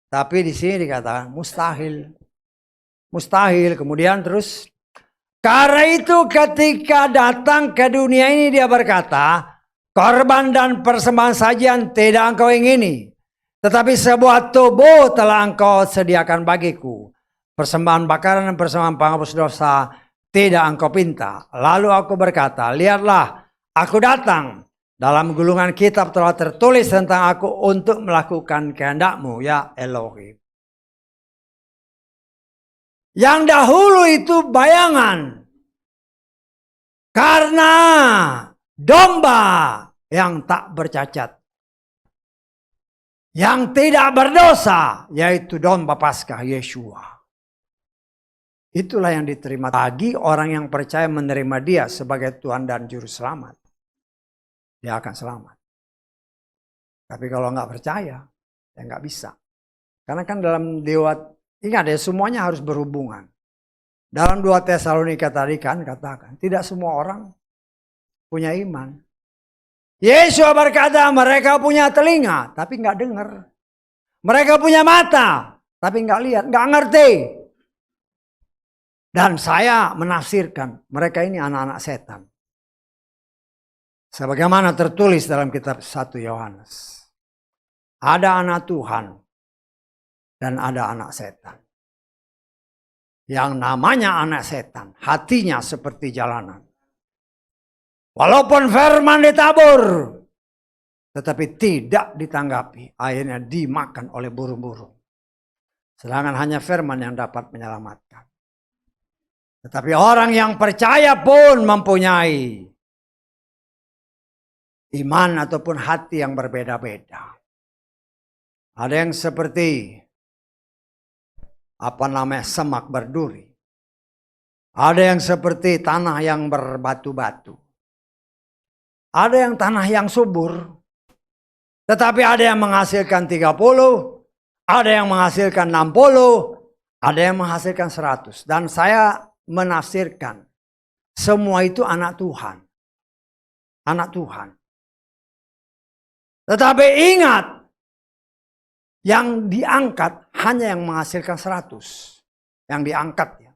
Tapi di sini dikatakan mustahil. Mustahil. Kemudian terus. Karena itu ketika datang ke dunia ini dia berkata, korban dan persembahan sajian tidak engkau ingini. Tetapi sebuah tubuh telah engkau sediakan bagiku. Persembahan bakaran dan persembahan penghapus dosa tidak engkau pinta. Lalu aku berkata, lihatlah aku datang. Dalam gulungan kitab telah tertulis tentang aku untuk melakukan kehendakmu ya Elohim. Yang dahulu itu bayangan. Karena domba yang tak bercacat. Yang tidak berdosa. Yaitu domba Paskah Yeshua. Itulah yang diterima bagi orang yang percaya menerima dia sebagai Tuhan dan Juru Selamat. Dia akan selamat. Tapi kalau nggak percaya, ya nggak bisa. Karena kan dalam dewa, ingat ya semuanya harus berhubungan. Dalam 2 Tesalonika tadi kan katakan, tidak semua orang punya iman. Yesus berkata mereka punya telinga, tapi nggak dengar. Mereka punya mata, tapi nggak lihat, nggak ngerti. Dan saya menafsirkan mereka ini anak-anak setan. Sebagaimana tertulis dalam kitab 1 Yohanes. Ada anak Tuhan dan ada anak setan. Yang namanya anak setan, hatinya seperti jalanan. Walaupun firman ditabur, tetapi tidak ditanggapi, akhirnya dimakan oleh burung-burung. Sedangkan hanya firman yang dapat menyelamatkan. Tetapi orang yang percaya pun mempunyai iman ataupun hati yang berbeda-beda. Ada yang seperti semak berduri. Ada yang seperti tanah yang berbatu-batu. Ada yang tanah yang subur. Tetapi ada yang menghasilkan 30, ada yang menghasilkan 60, ada yang menghasilkan 100. Dan saya menafsirkan semua itu anak Tuhan. Anak Tuhan. Tetapi ingat, yang diangkat hanya yang menghasilkan 100. Yang diangkat ya.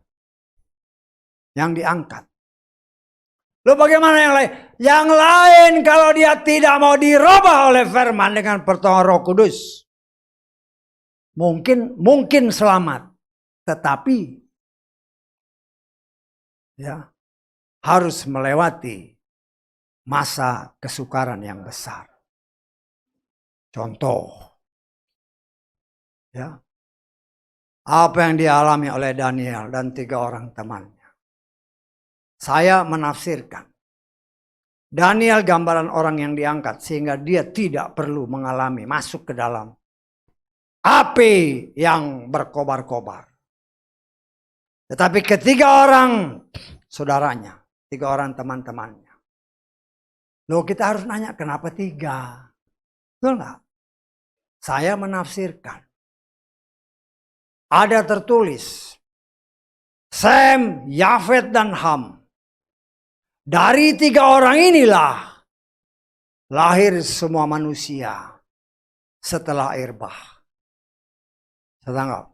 Yang diangkat. Lalu bagaimana yang lain? Yang lain kalau dia tidak mau dirubah oleh firman dengan pertolongan Roh Kudus. Mungkin selamat. Tetapi ya harus melewati masa kesukaran yang besar. Contoh. Ya. Apa yang dialami oleh Daniel dan 3 orang temannya. Saya menafsirkan. Daniel gambaran orang yang diangkat sehingga dia tidak perlu mengalami masuk ke dalam api yang berkobar-kobar. Tetapi ketiga orang saudaranya, 3 orang teman-temannya. Loh, kita harus nanya kenapa 3? Betul nggak? Saya menafsirkan. Ada tertulis Sem, Yafet, dan Ham. Dari 3 orang inilah lahir semua manusia setelah air bah. Saya.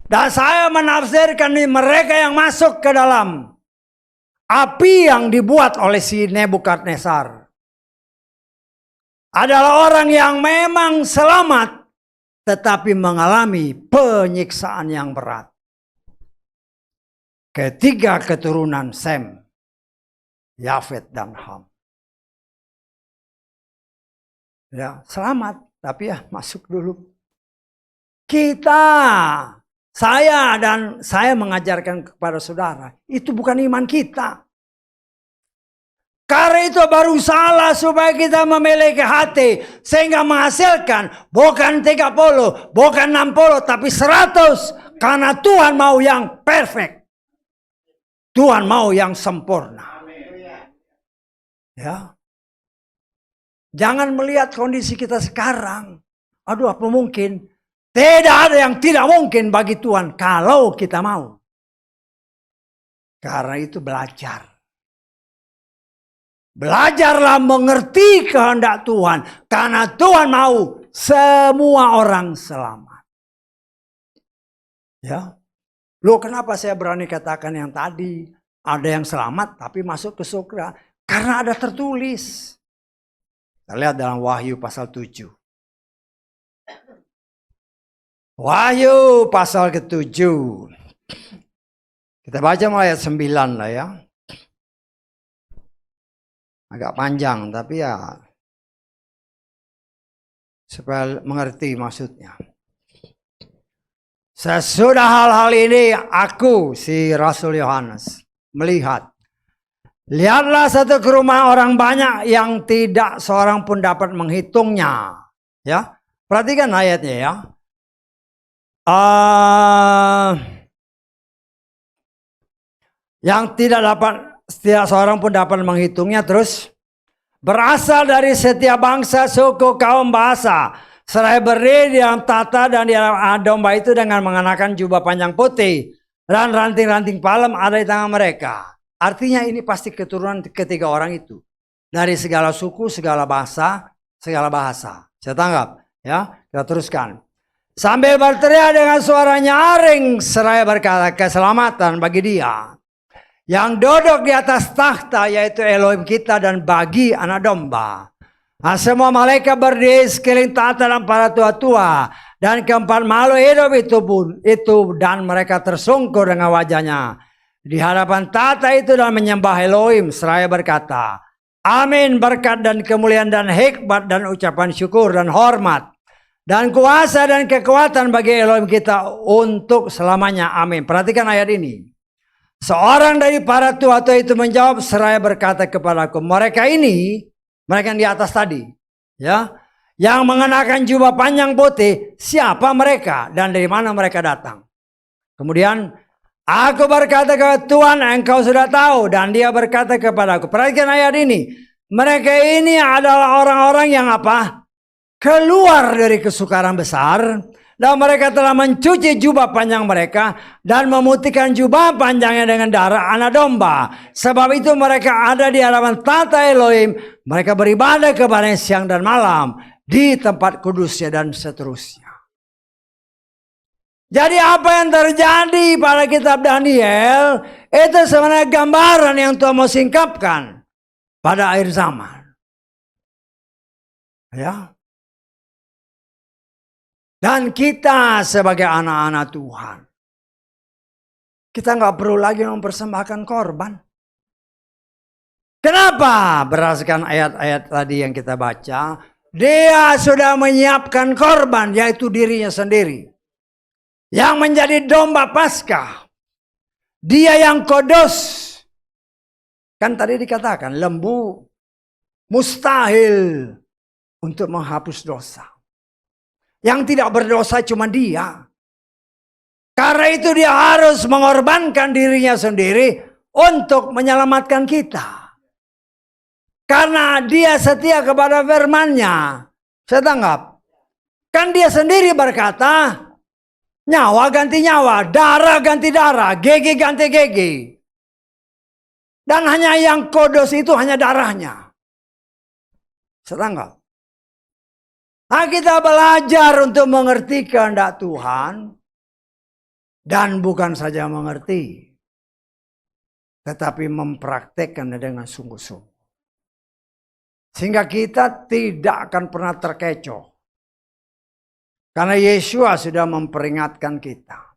Dan saya menafsirkan mereka yang masuk ke dalam api yang dibuat oleh si Nebukadnezar adalah orang yang memang selamat tetapi mengalami penyiksaan yang berat. Ketiga keturunan Sem, Yafet, dan Ham. Ya, selamat, tapi ya masuk dulu. Saya mengajarkan kepada saudara, itu bukan iman kita. Karena itu baru salah supaya kita memiliki hati sehingga menghasilkan bukan 30, bukan 60, tapi 100. Karena Tuhan mau yang perfect. Tuhan mau yang sempurna. Ya. Jangan melihat kondisi kita sekarang. Aduh, apa mungkin? Tidak ada yang tidak mungkin bagi Tuhan kalau kita mau. Karena itu belajar. Belajarlah mengerti kehendak Tuhan. Karena Tuhan mau semua orang selamat. Ya. Loh, kenapa saya berani katakan yang tadi? Ada yang selamat tapi masuk ke surga. Karena ada tertulis. Kita lihat dalam Wahyu pasal 7. Wahyu pasal ke-7. Kita baca mulai ayat 9 lah ya. Agak panjang tapi ya supaya mengerti maksudnya. Sesudah hal-hal ini aku, si Rasul Yohanes, melihat. Lihatlah satu kerumunan orang banyak yang tidak seorang pun dapat menghitungnya. Ya, perhatikan ayatnya ya. Yang tidak seorang pun dapat menghitungnya, terus berasal dari setiap bangsa, suku, kaum, bahasa. Seraya berdiri di dalam tata dan di dalam domba itu dengan mengenakan jubah panjang putih. Dan ranting-ranting palem ada di tangan mereka. Artinya ini pasti keturunan ketiga orang itu. Dari segala suku, segala bahasa, segala bahasa. Saya tanggap. Ya, kita teruskan. Sambil berteriak dengan suara nyaring seraya berkata keselamatan bagi dia yang duduk di atas takhta, yaitu Elohim kita, dan bagi anak domba. Nah, semua malaikat berdiri sekeliling tahta dan para tua-tua dan keempat makhluk hidup itu dan mereka tersungkur dengan wajahnya di hadapan tahta itu dan menyembah Elohim seraya berkata, Amin, berkat dan kemuliaan dan hikmat dan ucapan syukur dan hormat dan kuasa dan kekuatan bagi Elohim kita untuk selamanya. Amin. Perhatikan ayat ini. Seorang dari para tua-tua itu menjawab seraya berkata kepadaku, mereka yang di atas tadi, ya, yang mengenakan jubah panjang putih, siapa mereka dan dari mana mereka datang? Kemudian aku berkata kepada Tuhan, engkau sudah tahu. Dan dia berkata kepadaku, perhatikan ayat ini, mereka ini adalah orang-orang yang apa? Keluar dari kesukaran besar. Dan mereka telah mencuci jubah panjang mereka dan memutihkan jubah panjangnya dengan darah anak domba. Sebab itu mereka ada di hadapan tahta Elohim. Mereka beribadah kepada siang dan malam di tempat kudusnya dan seterusnya. Jadi apa yang terjadi pada kitab Daniel itu sebenarnya gambaran yang Tuhan mau singkapkan pada akhir zaman. Ya. Dan kita sebagai anak-anak Tuhan, kita nggak perlu lagi mempersembahkan korban. Kenapa? Berdasarkan ayat-ayat tadi yang kita baca, dia sudah menyiapkan korban, yaitu dirinya sendiri, yang menjadi domba Paskah. Dia yang kudus. Kan tadi dikatakan lembu mustahil untuk menghapus dosa. Yang tidak berdosa cuma dia. Karena itu dia harus mengorbankan dirinya sendiri untuk menyelamatkan kita. Karena dia setia kepada firman-Nya. Saya tanggap. Kan dia sendiri berkata, nyawa ganti nyawa, darah ganti darah, gigi ganti gigi. Dan hanya yang kudus itu hanya darahnya. Saya tanggap. Nah, kita belajar untuk mengerti kehendak Tuhan. Dan bukan saja mengerti, tetapi mempraktekkannya dengan sungguh-sungguh. Sehingga kita tidak akan pernah terkecoh. Karena Yesua sudah memperingatkan kita.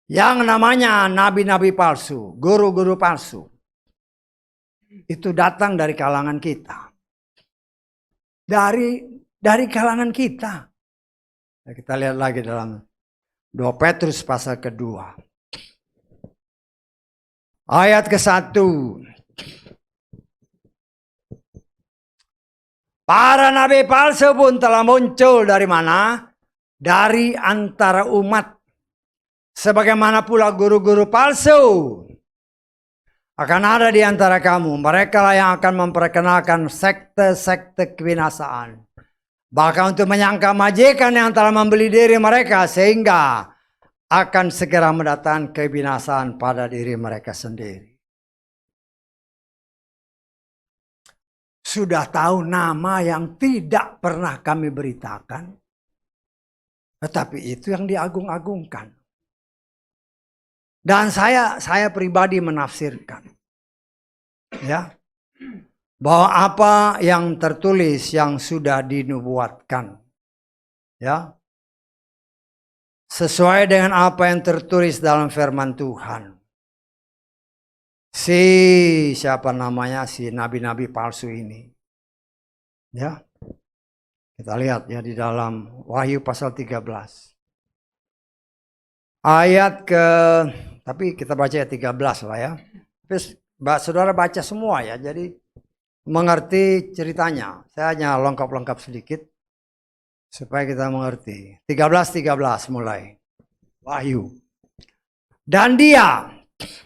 Yang namanya nabi-nabi palsu, guru-guru palsu. Itu datang dari kalangan kita. Dari kalangan kita. Nah, kita lihat lagi dalam 2 Petrus pasal kedua. Ayat ke-1. Para nabi palsu pun telah muncul dari mana? Dari antara umat. Sebagaimana pula guru-guru palsu. Akan ada di antara kamu. Mereka lah yang akan memperkenalkan sekte-sekte kebinasaan. Bahkan untuk menyangka majikan yang telah membeli diri mereka sehingga akan segera mendatangkan kebinasaan pada diri mereka sendiri. Sudah tahu nama yang tidak pernah kami beritakan, tetapi itu yang diagung-agungkan. Dan saya pribadi menafsirkan, ya. Bahwa apa yang tertulis yang sudah dinubuatkan, ya, sesuai dengan apa yang tertulis dalam firman Tuhan. Siapa namanya si nabi-nabi palsu ini, ya, kita lihat ya di dalam Wahyu pasal 13 ayat tapi kita baca ya 13 lah ya. Terus saudara baca semua ya, jadi mengerti ceritanya. Saya hanya lengkap-lengkap sedikit supaya kita mengerti. 13 mulai. Wahyu. Dan dia,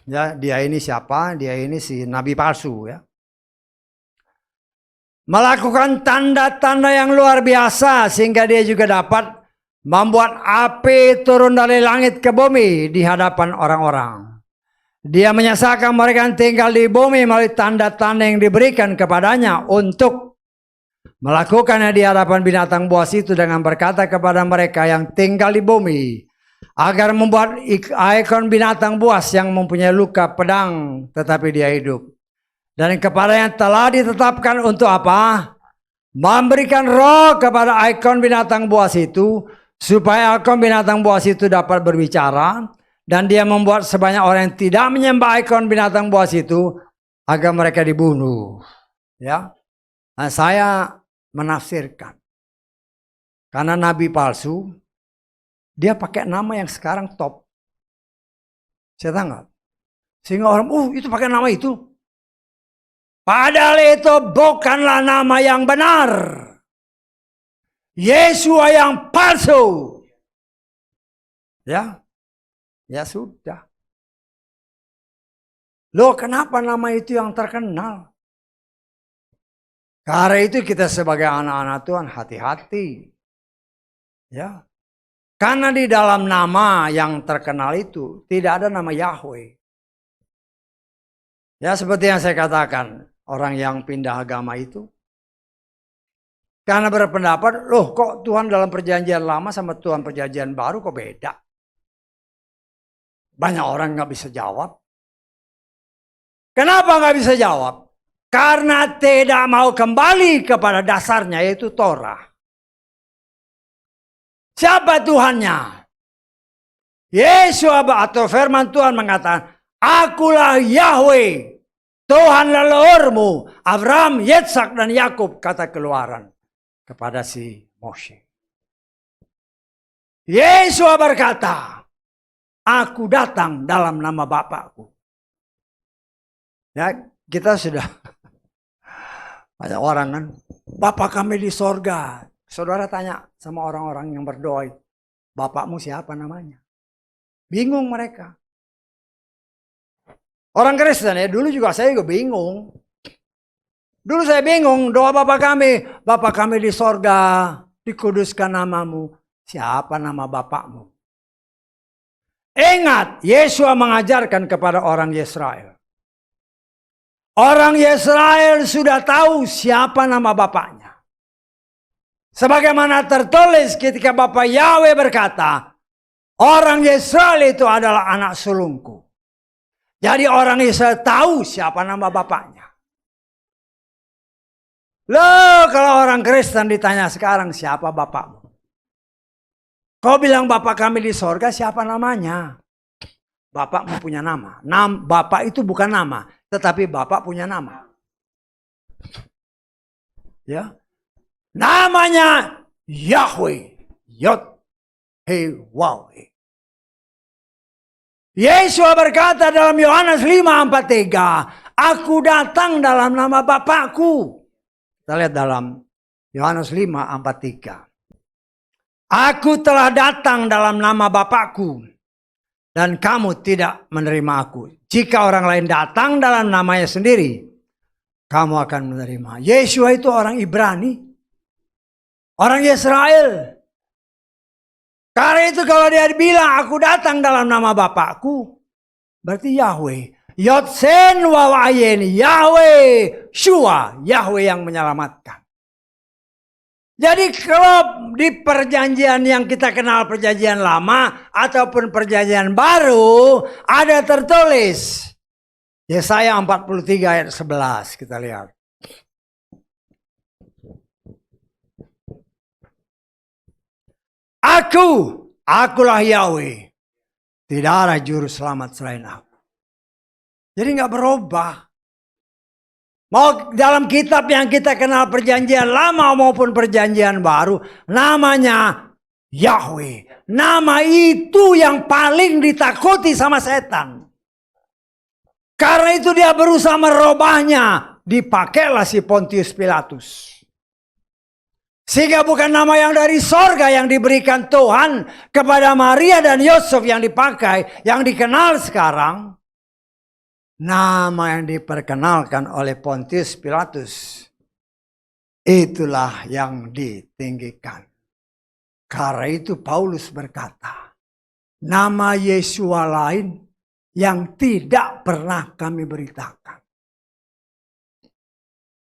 ya, dia ini siapa? Dia ini si nabi palsu, ya. Melakukan tanda-tanda yang luar biasa sehingga dia juga dapat membuat api turun dari langit ke bumi di hadapan orang-orang. Dia menyesalkan mereka yang tinggal di bumi melalui tanda-tanda yang diberikan kepadanya untuk melakukannya di hadapan binatang buas itu dengan berkata kepada mereka yang tinggal di bumi agar membuat ikon binatang buas yang mempunyai luka pedang tetapi dia hidup. Dan kepada yang telah ditetapkan untuk apa? Memberikan roh kepada ikon binatang buas itu supaya ikon binatang buas itu dapat berbicara. Dan dia membuat sebanyak orang yang tidak menyembah ikon binatang buas itu agar mereka dibunuh. Ya, nah, saya menafsirkan karena nabi palsu dia pakai nama yang sekarang top. Saya tanggap. Sehingga orang, itu pakai nama itu. Padahal itu bukanlah nama yang benar. Yesua yang palsu. Ya. Ya sudah. Loh, kenapa nama itu yang terkenal? Karena itu kita sebagai anak-anak Tuhan hati-hati. Ya. Karena di dalam nama yang terkenal itu tidak ada nama Yahweh. Ya, seperti yang saya katakan, orang yang pindah agama itu karena berpendapat, loh kok Tuhan dalam perjanjian lama sama Tuhan perjanjian baru kok beda? Banyak orang nggak bisa jawab. Kenapa nggak bisa jawab? Karena tidak mau kembali kepada dasarnya, yaitu Torah. Siapa Tuhannya? Yesus atau firman Tuhan mengatakan, akulah Yahweh, Tuhan leluhurmu, Abraham, Yetsak dan Yakub, kata Keluaran kepada si Moshe. Yesus berkata, aku datang dalam nama Bapakku. Ya, kita sudah banyak orang kan, Bapak kami di sorga. Saudara tanya sama orang-orang yang berdoa, Bapakmu siapa namanya? Bingung mereka. Orang Kristen ya, dulu juga saya juga bingung. Dulu saya bingung, doa Bapa kami di sorga, dikuduskan namamu. Siapa nama Bapakmu? Ingat, Yesus mengajarkan kepada orang Israel. Orang Israel sudah tahu siapa nama Bapaknya. Sebagaimana tertulis ketika Bapak Yahweh berkata, orang Israel itu adalah anak sulungku. Jadi orang Israel tahu siapa nama bapaknya. Loh, kalau orang Kristen ditanya sekarang siapa bapakmu? Kau bilang bapak kami di sorga, siapa namanya? Bapakmu punya nama. Bapak itu bukan nama, tetapi bapak punya nama. Ya, namanya Yahweh, Yod-Heh-Wah-Heh. Yesus berkata dalam Yohanes 5:43, aku datang dalam nama Bapakku. Kita lihat dalam Yohanes 5:43. Aku telah datang dalam nama Bapakku dan kamu tidak menerima aku. Jika orang lain datang dalam namanya sendiri, kamu akan menerima. Yesus itu orang Ibrani, orang Israel. Karena itu kalau dia bilang aku datang dalam nama Bapakku, berarti Yahweh. Yod-Sen Wawayen, Yahweh, Shua, Yahweh yang menyelamatkan. Jadi kalau di perjanjian yang kita kenal perjanjian lama ataupun perjanjian baru, ada tertulis. Yesaya 43 ayat 11, kita lihat. Akulah Yahweh. Tidak ada juru selamat selain aku. Jadi nggak berubah. Mau dalam kitab yang kita kenal perjanjian lama maupun perjanjian baru, namanya Yahweh. Nama itu yang paling ditakuti sama setan. Karena itu dia berusaha merubahnya. Dipakailah si Pontius Pilatus. Sehingga bukan nama yang dari sorga yang diberikan Tuhan kepada Maria dan Yosef yang dipakai, yang dikenal sekarang. Nama yang diperkenalkan oleh Pontius Pilatus. Itulah yang ditinggikan. Karena itu Paulus berkata, nama Yesua lain yang tidak pernah kami beritakan.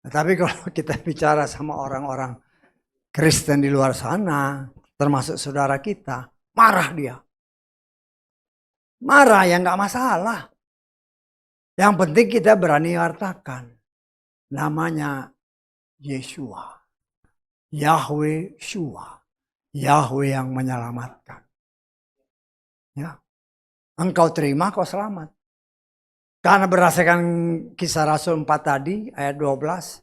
Tetapi kalau kita bicara sama orang-orang Kristen di luar sana, termasuk saudara kita, marah dia. Marah ya nggak masalah. Yang penting kita berani wartakan. Namanya Yesua. Yahweh Shua. Yahweh yang menyelamatkan. Ya. Engkau terima, kau selamat. Karena berdasarkan Kisah Rasul 4 tadi, ayat 12,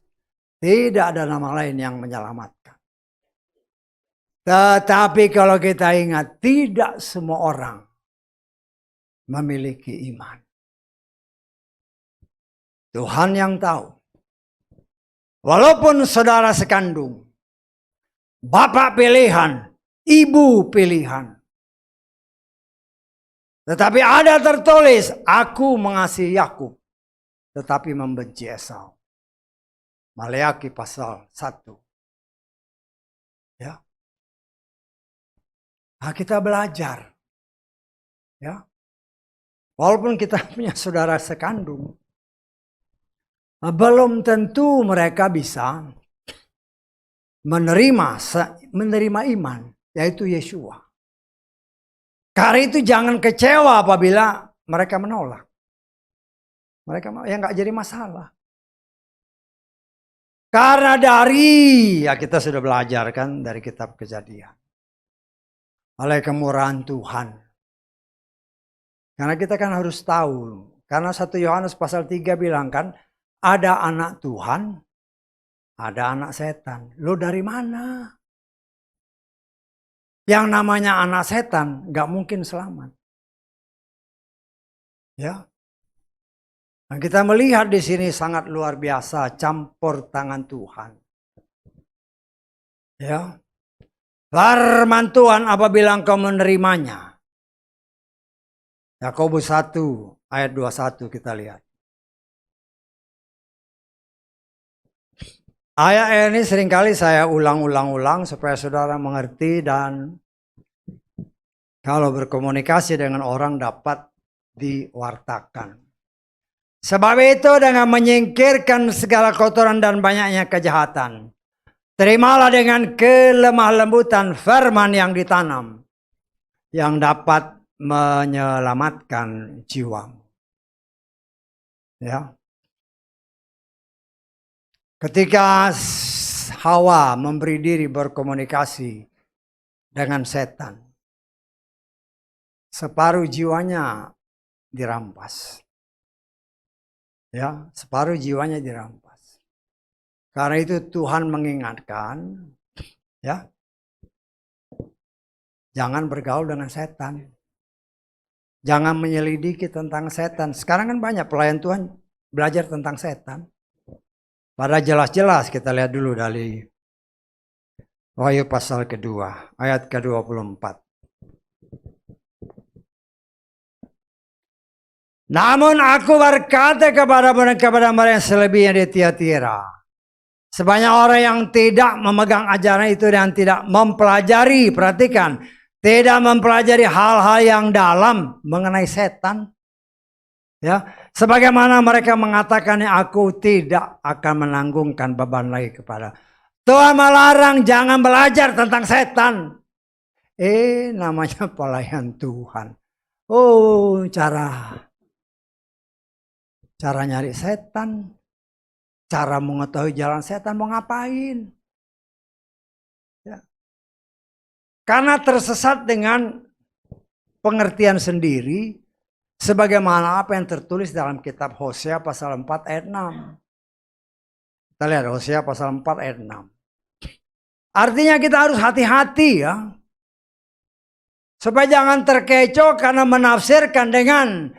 tidak ada nama lain yang menyelamatkan. Tetapi kalau kita ingat, tidak semua orang memiliki iman. Tuhan yang tahu. Walaupun saudara sekandung, bapak pilihan, ibu pilihan. Tetapi ada tertulis, aku mengasihi Yakub, tetapi membenci Esau. Maleakhi pasal 1. Ya. Nah, kita belajar. Ya. Walaupun kita punya saudara sekandung, belum tentu mereka bisa menerima iman, yaitu Yesua. Karena itu jangan kecewa apabila mereka menolak. Mereka ya nggak jadi masalah. Karena ya kita sudah belajar kan dari kitab Kejadian. Oleh kemurahan Tuhan. Karena kita kan harus tahu. Karena 1 Yohanes pasal 3 bilang kan, ada anak Tuhan, ada anak setan. Lo dari mana? Yang namanya anak setan gak mungkin selamat. Ya. Dan kita melihat di sini sangat luar biasa campur tangan Tuhan. Ya. Firman Tuhan apabila engkau menerimanya, Yakobus 1 ayat 21 kita lihat. Ayat ini seringkali saya ulang-ulang supaya saudara mengerti dan kalau berkomunikasi dengan orang dapat diwartakan. Sebab itu dengan menyingkirkan segala kotoran dan banyaknya kejahatan, terimalah dengan kelemah lembutan firman yang ditanam, yang dapat menyelamatkan jiwamu. Ya. Ketika Hawa memberi diri berkomunikasi dengan setan, separuh jiwanya dirampas. Ya, separuh jiwanya dirampas. Karena itu Tuhan mengingatkan, ya, jangan bergaul dengan setan. Jangan menyelidiki tentang setan. Sekarang kan banyak pelayan Tuhan belajar tentang setan. Pada jelas-jelas kita lihat dulu dari Wahyu pasal kedua, ayat ke-24. Namun aku berkata kepada mereka yang selebihnya di Tiatira, sebanyak orang yang tidak memegang ajaran itu dan tidak mempelajari, perhatikan, tidak mempelajari hal-hal yang dalam mengenai setan. Ya, sebagaimana mereka mengatakannya, aku tidak akan menanggungkan beban lagi kepada. Tuhan melarang jangan belajar tentang setan. Namanya pelayan Tuhan. Oh, cara nyari setan, cara mengetahui jalan setan, mau ngapain? Ya. Karena tersesat dengan pengertian sendiri, sebagaimana apa yang tertulis dalam kitab Hosea pasal 4 ayat 6. Kita lihat Hosea pasal 4 ayat 6. Artinya kita harus hati-hati ya. Supaya jangan terkecoh karena menafsirkan dengan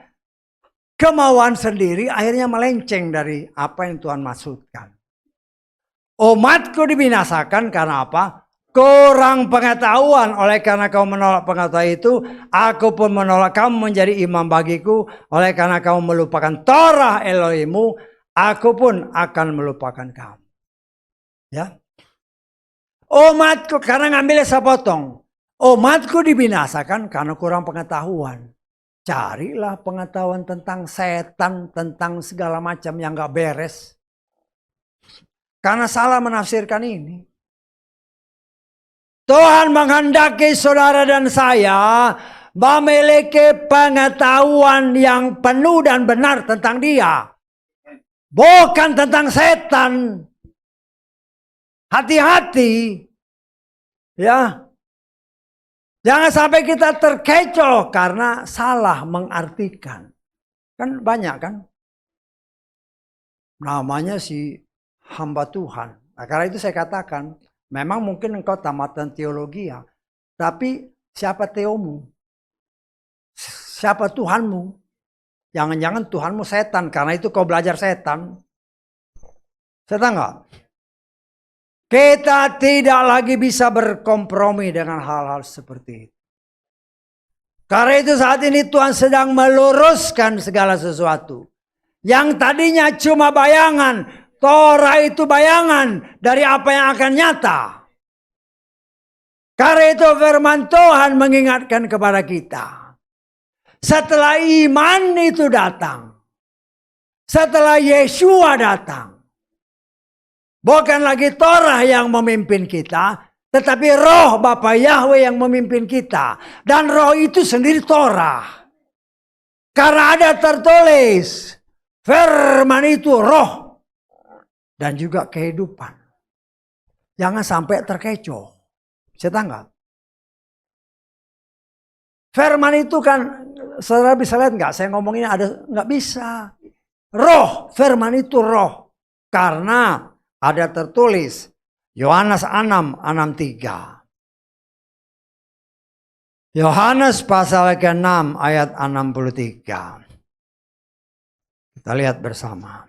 kemauan sendiri, akhirnya melenceng dari apa yang Tuhan maksudkan. Umatku dibinasakan karena apa? Kurang pengetahuan. Oleh karena kamu menolak pengetahuan itu, aku pun menolak kamu menjadi imam bagiku. Oleh karena kamu melupakan Torah Elohimmu, aku pun akan melupakan kamu. Ya. Umatku, karena ngambilnya sepotong. Umatku dibinasakan karena kurang pengetahuan. Carilah pengetahuan tentang setan, tentang segala macam yang gak beres. Karena salah menafsirkan ini. Tuhan menghendaki saudara dan saya memiliki pengetahuan yang penuh dan benar tentang Dia. Bukan tentang setan. Hati-hati. Ya. Jangan sampai kita terkecoh karena salah mengartikan. Kan banyak kan. Namanya si hamba Tuhan. Nah, karena itu saya katakan, memang mungkin engkau tamatan teologi ya. Tapi siapa teomu? Siapa Tuhanmu? Jangan-jangan Tuhanmu setan. Karena itu kau belajar setan. Setan enggak? Kita tidak lagi bisa berkompromi dengan hal-hal seperti itu. Karena itu saat ini Tuhan sedang meluruskan segala sesuatu. Yang tadinya cuma bayangan. Torah itu bayangan dari apa yang akan nyata. Karena itu firman Tuhan mengingatkan kepada kita. Setelah iman itu datang. Setelah Yeshua datang. Bukan lagi Torah yang memimpin kita, tetapi roh Bapa Yahweh yang memimpin kita. Dan roh itu sendiri Torah. Karena ada tertulis, firman itu roh dan juga kehidupan. Jangan sampai terkecoh. Saya nggak? Firman itu kan, saudara bisa lihat nggak? Saya ngomongin ada nggak bisa. Roh, firman itu roh. Karena ada tertulis Yohanes 6:3. Yohanes pasal ke-6 ayat 63. Kita lihat bersama.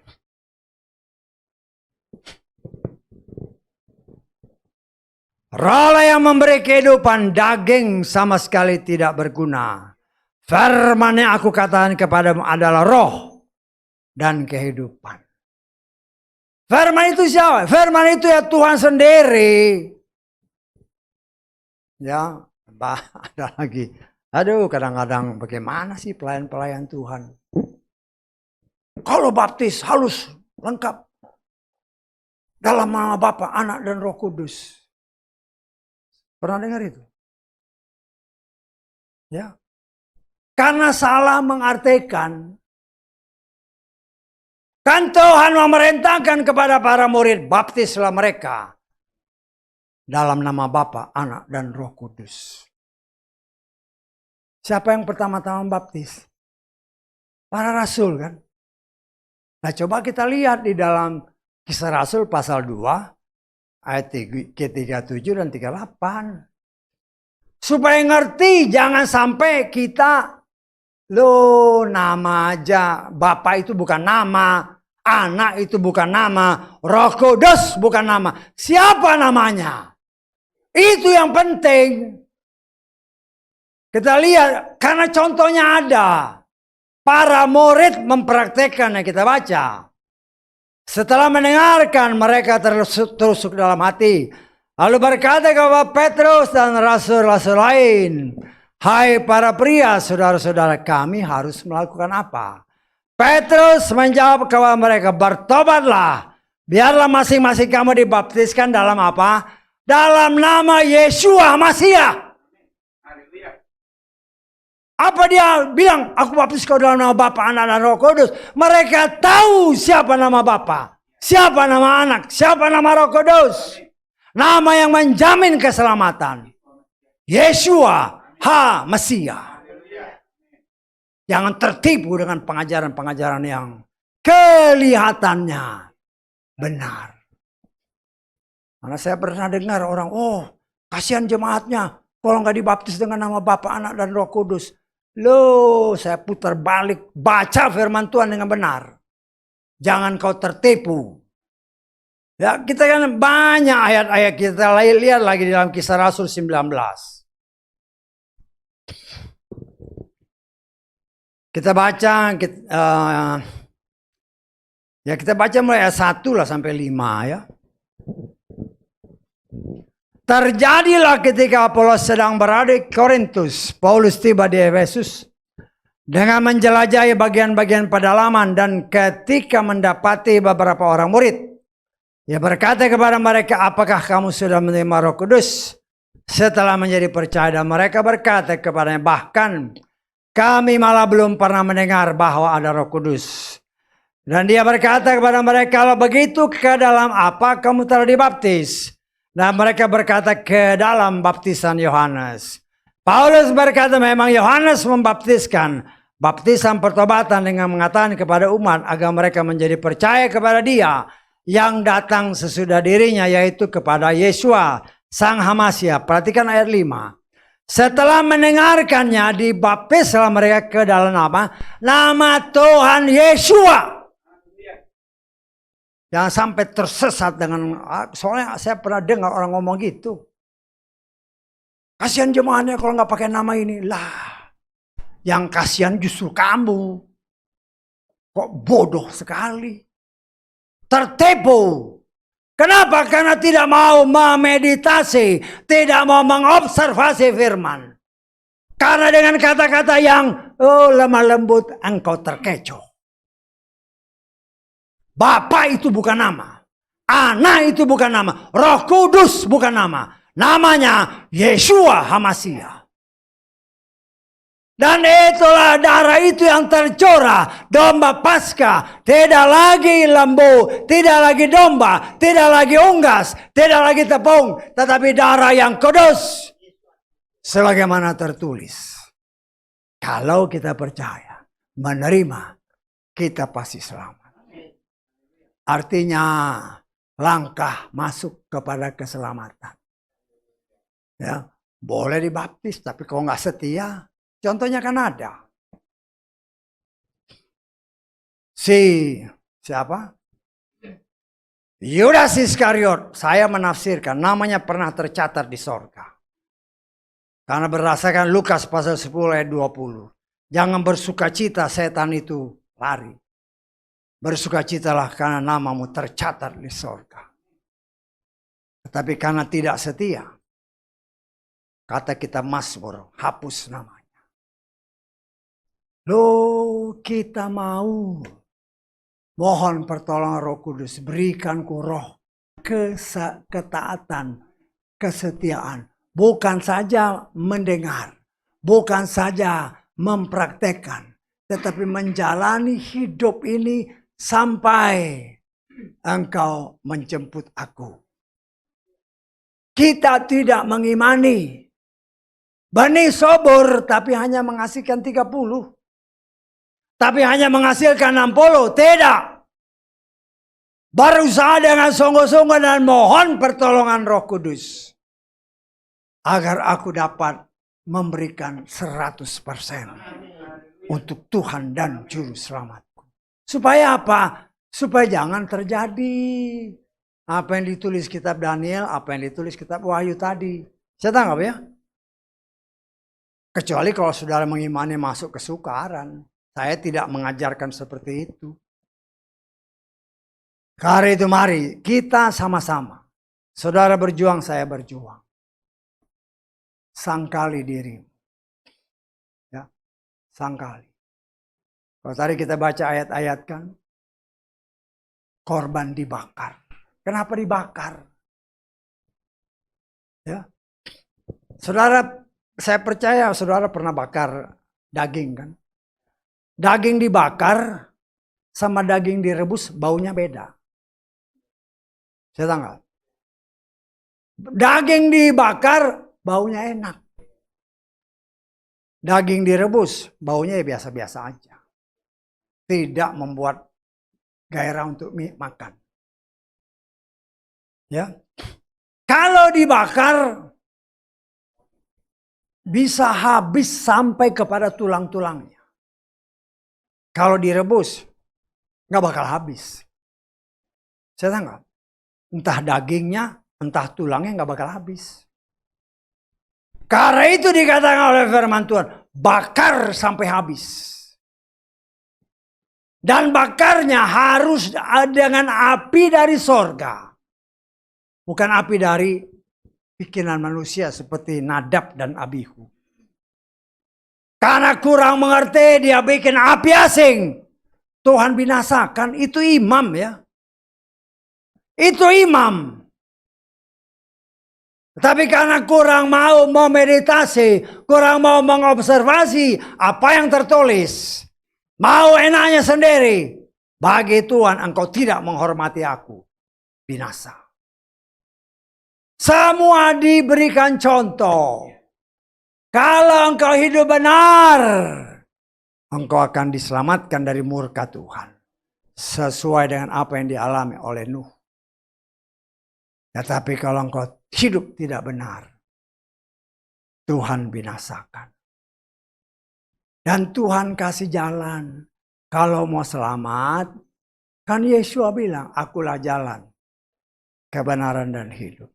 Roh yang memberi kehidupan, daging sama sekali tidak berguna. Firman yang aku katakan kepadamu adalah roh dan kehidupan. Firman itu siapa? Firman itu ya Tuhan sendiri. Ya, ada lagi. Aduh, kadang-kadang bagaimana sih pelayan-pelayan Tuhan? Kalau baptis halus, lengkap. Dalam nama Bapa, Anak, dan Roh Kudus. Pernah dengar itu? Ya. Karena salah mengartikan. Kan Tuhan memerintahkan kepada para murid, baptislah mereka. Dalam nama Bapa, Anak, dan Roh Kudus. Siapa yang pertama-tama baptis? Para rasul kan? Nah coba kita lihat di dalam Kisah Rasul pasal 2 ayat ke-37 dan 38. Supaya ngerti jangan sampai kita nama aja. Bapak itu bukan nama, Anak itu bukan nama, Roh Kudus bukan nama. Siapa namanya? Itu yang penting. Kita lihat karena contohnya ada. Para murid mempraktekkan yang kita baca. Setelah mendengarkan mereka tertusuk dalam hati. Lalu berkata kepada Petrus dan rasul-rasul lain. Hai para pria, saudara-saudara kami harus melakukan apa? Petrus menjawab kepada mereka, bertobatlah. Biarlah masing-masing kamu dibaptiskan dalam apa? Dalam nama Yeshua Masiah. Apa dia bilang? Aku baptis kau dalam nama Bapa, Anak, dan Roh Kudus. Mereka tahu siapa nama Bapa, siapa nama Anak, siapa nama Roh Kudus. Nama yang menjamin keselamatan. Yeshua HaMasiah. Jangan tertipu dengan pengajaran-pengajaran yang kelihatannya benar. Karena saya pernah dengar orang, kasihan jemaatnya kalau nggak dibaptis dengan nama Bapa, Anak, dan Roh Kudus. Loh, saya putar balik. Baca firman Tuhan dengan benar. Jangan kau tertipu. Ya, kita kan banyak ayat-ayat, kita lihat lagi di dalam Kisah Rasul 19. Kita baca, kita baca mulai ayat 1 lah sampai 5 ya. Terjadilah ketika Apolos sedang berada di Korintus, Paulus tiba di Efesus dengan menjelajahi bagian-bagian pedalaman dan ketika mendapati beberapa orang murid, ia berkata kepada mereka, apakah kamu sudah menerima Roh Kudus setelah menjadi percaya? Dan mereka berkata kepadanya, bahkan kami malah belum pernah mendengar bahwa ada Roh Kudus. Dan dia berkata kepada mereka, kalau begitu ke dalam apa kamu telah dibaptis? Dan mereka berkata ke dalam baptisan Yohanes. Paulus berkata memang Yohanes membaptiskan baptisan pertobatan dengan mengatakan kepada umat agar mereka menjadi percaya kepada dia yang datang sesudah dirinya, yaitu kepada Yeshua Sang HaMasiah. Perhatikan ayat 5. Setelah mendengarkannya dibaptislah mereka ke dalam nama Tuhan Yeshua. Jangan sampai tersesat dengan, soalnya saya pernah dengar orang ngomong gitu. Kasihan jemaahnya kalau nggak pakai nama ini. Lah, yang kasihan justru kamu. Kok bodoh sekali. Tertipu. Kenapa? Karena tidak mau memeditasi, tidak mau mengobservasi firman. Karena dengan kata-kata yang lemah lembut engkau terkecoh. Bapa itu bukan nama. Anak itu bukan nama. Roh Kudus bukan nama. Namanya Yeshua HaMasiah. Dan itulah darah itu yang tercurah. Domba Paskah. Tidak lagi lembu. Tidak lagi domba. Tidak lagi unggas. Tidak lagi tepung. Tetapi darah yang kudus. Sebagaimana tertulis. Kalau kita percaya. Menerima. Kita pasti selamat. Artinya langkah masuk kepada keselamatan. Ya, boleh dibaptis, tapi kalau nggak setia, contohnya kan ada. Siapa? Yudas Iskariot, saya menafsirkan namanya pernah tercatat di sorga. Karena berdasarkan Lukas pasal 10 ayat 20. Jangan bersukacita setan itu lari. Bersukacitalah karena namamu tercatat di sorga. Tetapi karena tidak setia, kata kita Mazmur, hapus namanya. Loh, kita mau mohon pertolongan Roh Kudus, berikan ku roh ketaatan, kesetiaan. Bukan saja mendengar, bukan saja mempraktekkan, tetapi menjalani hidup ini sampai engkau menjemput aku. Kita tidak mengimani benih subur tapi hanya menghasilkan 30. Tapi hanya menghasilkan 60. Tidak. Berusaha dengan sungguh-sungguh dan mohon pertolongan Roh Kudus. Agar aku dapat memberikan 100% untuk Tuhan dan Juru Selamatku. Supaya apa? Supaya jangan terjadi apa yang ditulis kitab Daniel, apa yang ditulis kitab Wahyu tadi. Saya tangkap ya. Kecuali kalau saudara mengimani masuk kesukaran. Saya tidak mengajarkan seperti itu. Karena itu mari kita sama-sama. Saudara berjuang, saya berjuang. Sangkali dirimu. Ya, sangkali. Kalau tadi kita baca ayat-ayat kan. Korban dibakar. Kenapa dibakar? Ya. Saudara, saya percaya saudara pernah bakar daging kan. Daging dibakar sama daging direbus baunya beda. Saya tanggal. Daging dibakar baunya enak. Daging direbus baunya ya biasa-biasa aja. Tidak membuat gairah untuk makan. Ya. Kalau dibakar bisa habis sampai kepada tulang-tulangnya. Kalau direbus nggak bakal habis. Saya tangkap. Entah dagingnya, entah tulangnya nggak bakal habis. Karena itu dikatakan oleh firman Tuhan, bakar sampai habis. Dan bakarnya harus dengan api dari sorga. Bukan api dari bikinan manusia seperti Nadab dan Abihu. Karena kurang mengerti dia bikin api asing. Tuhan binasakan, itu imam ya. Itu imam. Tapi karena kurang mau meditasi, kurang mau mengobservasi apa yang tertulis. Mau enaknya sendiri. Bagi Tuhan engkau tidak menghormati aku. Binasa. Semua diberikan contoh. Kalau engkau hidup benar, engkau akan diselamatkan dari murka Tuhan. Sesuai dengan apa yang dialami oleh Nuh. Tetapi kalau engkau hidup tidak benar, Tuhan binasakan. Dan Tuhan kasih jalan. Kalau mau selamat, kan Yesus bilang, akulah jalan, kebenaran dan hidup.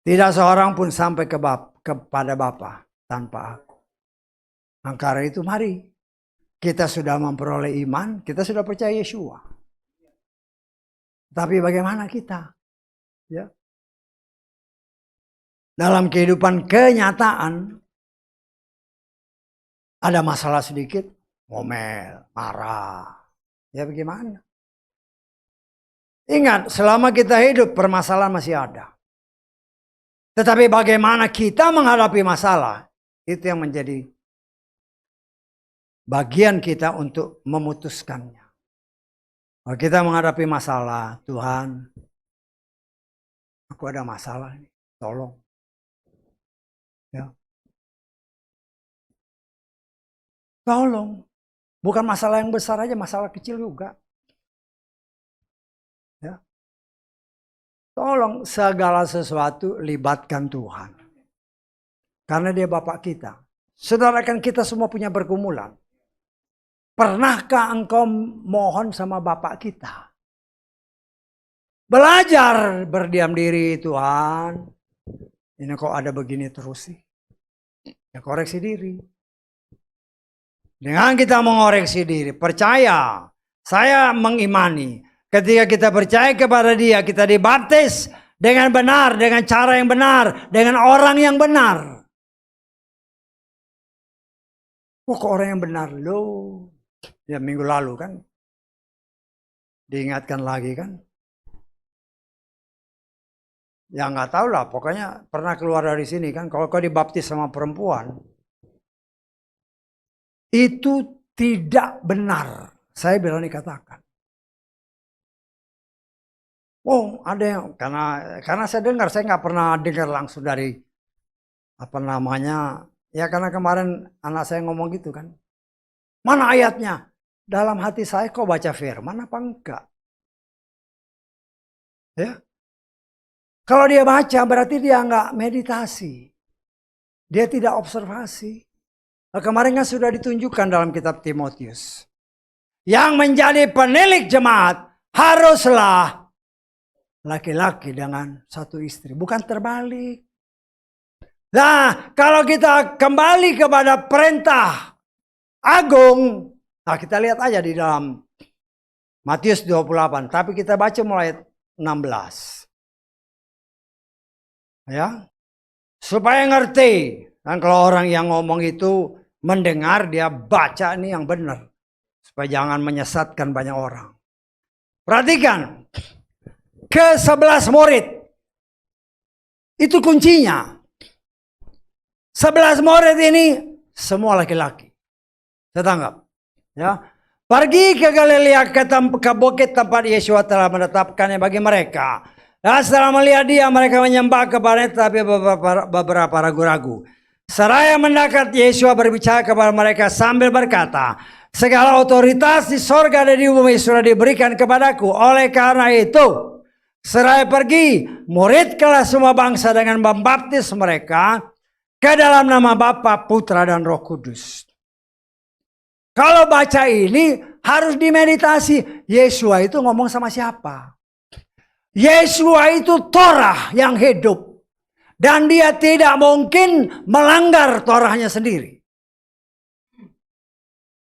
Tidak seorang pun sampai kepada Bapa tanpa aku. Karena itu mari, kita sudah memperoleh iman, kita sudah percaya Yesua. Tapi bagaimana kita? Ya. Dalam kehidupan kenyataan, ada masalah sedikit, ngomel, marah. Ya bagaimana? Ingat, selama kita hidup, permasalahan masih ada. Tetapi bagaimana kita menghadapi masalah, itu yang menjadi bagian kita untuk memutuskannya. Kalau kita menghadapi masalah, Tuhan, aku ada masalah ini, tolong. Ya. Tolong. Bukan masalah yang besar aja, masalah kecil juga. Ya. Tolong segala sesuatu libatkan Tuhan. Karena dia Bapak kita. Saudara kan kita semua punya pergumulan. Pernahkah engkau mohon sama Bapak kita? Belajar berdiam diri, Tuhan. Ini kok ada begini terus sih. Ya koreksi diri. Dengan kita mengoreksi diri, percaya, saya mengimani. Ketika kita percaya kepada Dia, kita dibaptis dengan benar, dengan cara yang benar, dengan orang yang benar. Kok orang yang benar loh? Ya minggu lalu kan, diingatkan lagi kan. Ya nggak tahu lah, pokoknya pernah keluar dari sini kan. Kalau kau dibaptis sama perempuan, itu tidak benar. Saya berani katakan. Oh, ada yang karena saya dengar, saya nggak pernah dengar langsung dari apa namanya. Ya karena kemarin anak saya ngomong gitu kan. Mana ayatnya? Dalam hati saya kok baca firman apa enggak? Ya. Kalau dia baca berarti dia nggak meditasi. Dia tidak observasi. Nah, kemarin kan sudah ditunjukkan dalam kitab Timotius. Yang menjadi penilik jemaat haruslah laki-laki dengan satu istri. Bukan terbalik. Nah, kalau kita kembali kepada perintah agung. Nah, kita lihat aja di dalam Matius 28. Tapi kita baca mulai 16. Ya. Supaya ngerti. Dan kalau orang yang ngomong itu mendengar, dia baca ini yang benar. Supaya jangan menyesatkan banyak orang. Perhatikan. Ke-11 murid. Itu kuncinya. 11 murid ini semua laki-laki. Saya tanggap. Ya. Pergi ke Galilea ke bukit tempat Yesus telah menetapkannya bagi mereka. Dan setelah melihat dia, mereka menyembah kepadanya, tapi beberapa ragu-ragu. Seraya mendekat, Yesus berbicara kepada mereka sambil berkata, segala otoritas di sorga dan di bumi sudah diberikan kepadaku. Oleh karena itu, seraya pergi, muridkanlah semua bangsa dengan membaptis mereka ke dalam nama Bapa, Putra, dan Roh Kudus. Kalau baca ini harus dimeditasi. Yesua itu ngomong sama siapa? Yesua itu Torah yang hidup. Dan dia tidak mungkin melanggar Torahnya sendiri.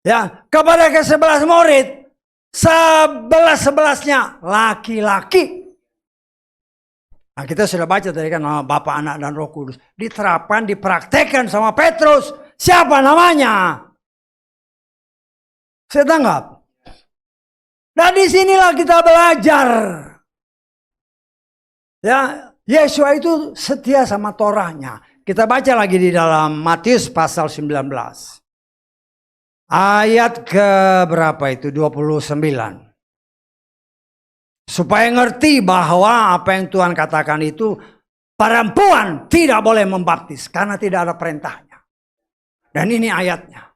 Ya, kepada ke-11 murid, 11-11-nya laki-laki. Nah, kita sudah baca tadi kan nama Bapa, Anak, dan Roh Kudus. Diterapkan, dipraktekkan sama Petrus. Siapa namanya? Saya tanggap. Dan disinilah kita belajar. Ya, Yesua itu setia sama Torahnya. Kita baca lagi di dalam Matius pasal 19. Ayat ke berapa itu? 29. Supaya ngerti bahwa apa yang Tuhan katakan itu, perempuan tidak boleh membaptis karena tidak ada perintahnya. Dan ini ayatnya.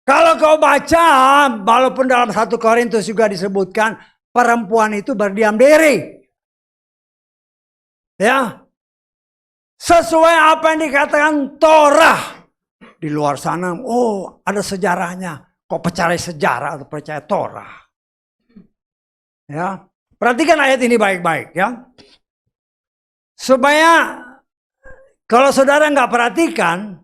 Kalau kau baca, walaupun dalam 1 Korintus juga disebutkan, perempuan itu berdiam diri. Ya, sesuai apa yang dikatakan Torah. Di luar sana, oh ada sejarahnya. Kok percaya sejarah atau percaya Torah? Ya, perhatikan ayat ini baik-baik ya. Supaya kalau saudara nggak perhatikan,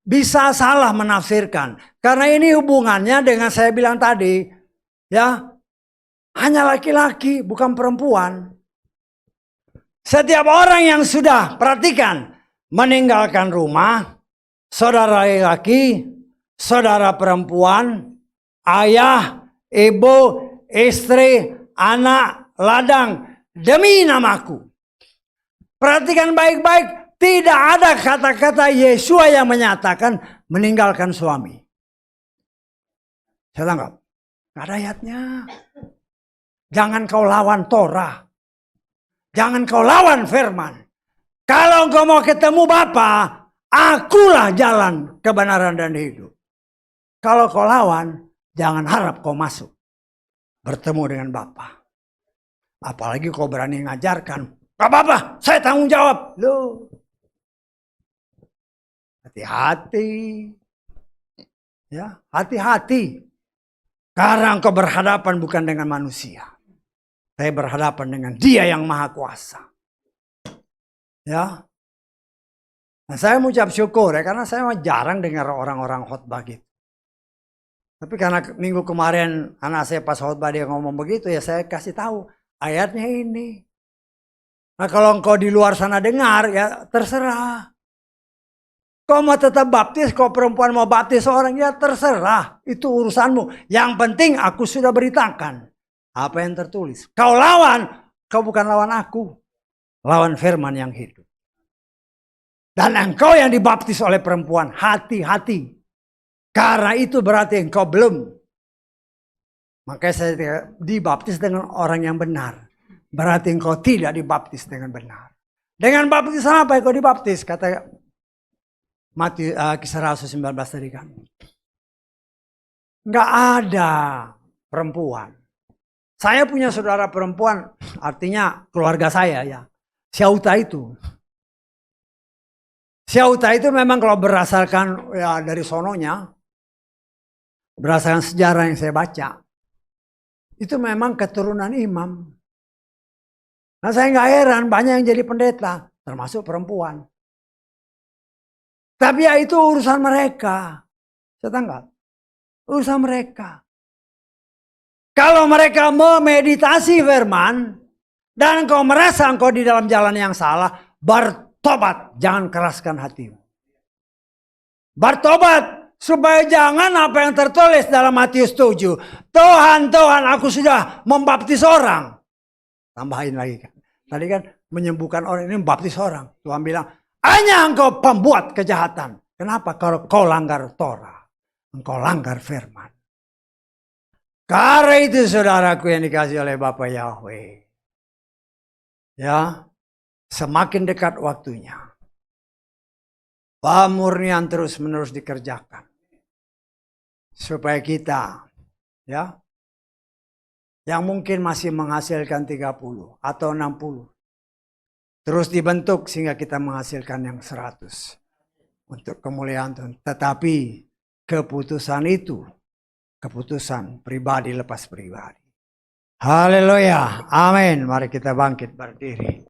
bisa salah menafsirkan. Karena ini hubungannya dengan saya bilang tadi, ya, hanya laki-laki bukan perempuan. Setiap orang yang sudah, perhatikan, meninggalkan rumah, saudara laki-laki, saudara perempuan, ayah, ibu, istri, anak, ladang, demi namaku. Perhatikan baik-baik, tidak ada kata-kata Yesua yang menyatakan meninggalkan suami. Saya tanggap, gak ada ayatnya. Jangan kau lawan Torah. Jangan kau lawan firman. Kalau kau mau ketemu Bapa, akulah jalan kebenaran dan hidup. Kalau kau lawan, jangan harap kau masuk. Bertemu dengan Bapa. Apalagi kau berani ngajarkan. Gak apa-apa, saya tanggung jawab. Loh. Hati-hati. Ya, hati-hati. Karena engkau berhadapan bukan dengan manusia. Saya berhadapan dengan Dia yang Maha Kuasa. Ya. Nah, saya mengucap syukur ya, karena saya jarang dengar orang-orang khotbah gitu. Tapi karena minggu kemarin anak saya pas khotbah dia ngomong begitu, ya saya kasih tahu ayatnya ini. Nah, kalau engkau di luar sana dengar, ya terserah. Kau mau tetap baptis, kau perempuan mau baptis orang, ya terserah. Itu urusanmu. Yang penting aku sudah beritakan apa yang tertulis. Kau lawan, kau bukan lawan aku. Lawan firman yang hidup. Dan engkau yang dibaptis oleh perempuan, hati-hati. Karena itu berarti engkau belum. Makanya saya dibaptis dengan orang yang benar. Berarti engkau tidak dibaptis dengan benar. Dengan baptisan apa engkau dibaptis? Kata Matius, Kisah Rasul 19 tadi kan. Nggak ada perempuan. Saya punya saudara perempuan, artinya keluarga saya ya. Syauta itu. Syauta itu memang kalau berdasarkan ya dari sononya, berdasarkan sejarah yang saya baca, itu memang keturunan imam. Nah saya nggak heran banyak yang jadi pendeta, termasuk perempuan. Tapi ya itu urusan mereka. Saya tanggap. Urusan mereka. Kalau mereka memeditasi firman, dan engkau merasa engkau di dalam jalan yang salah, bertobat, jangan keraskan hatimu. Bertobat, supaya jangan apa yang tertulis dalam Matius 7. Tuhan, Tuhan, aku sudah membaptis orang. Tambahin lagi kan. Tadi kan menyembuhkan orang, ini membaptis orang. Tuhan bilang, hanya engkau pembuat kejahatan. Kenapa? Kalau kau langgar Torah. Engkau langgar firman. Karena itu saudaraku yang dikasih oleh Bapa Yahweh. Ya, semakin dekat waktunya. Pemurnian terus menerus dikerjakan. Supaya kita, ya, yang mungkin masih menghasilkan 30 atau 60. Terus dibentuk sehingga kita menghasilkan yang 100. Untuk kemuliaan Tuhan. Tetapi keputusan itu, keputusan pribadi lepas pribadi. Haleluya, amin. Mari kita bangkit berdiri.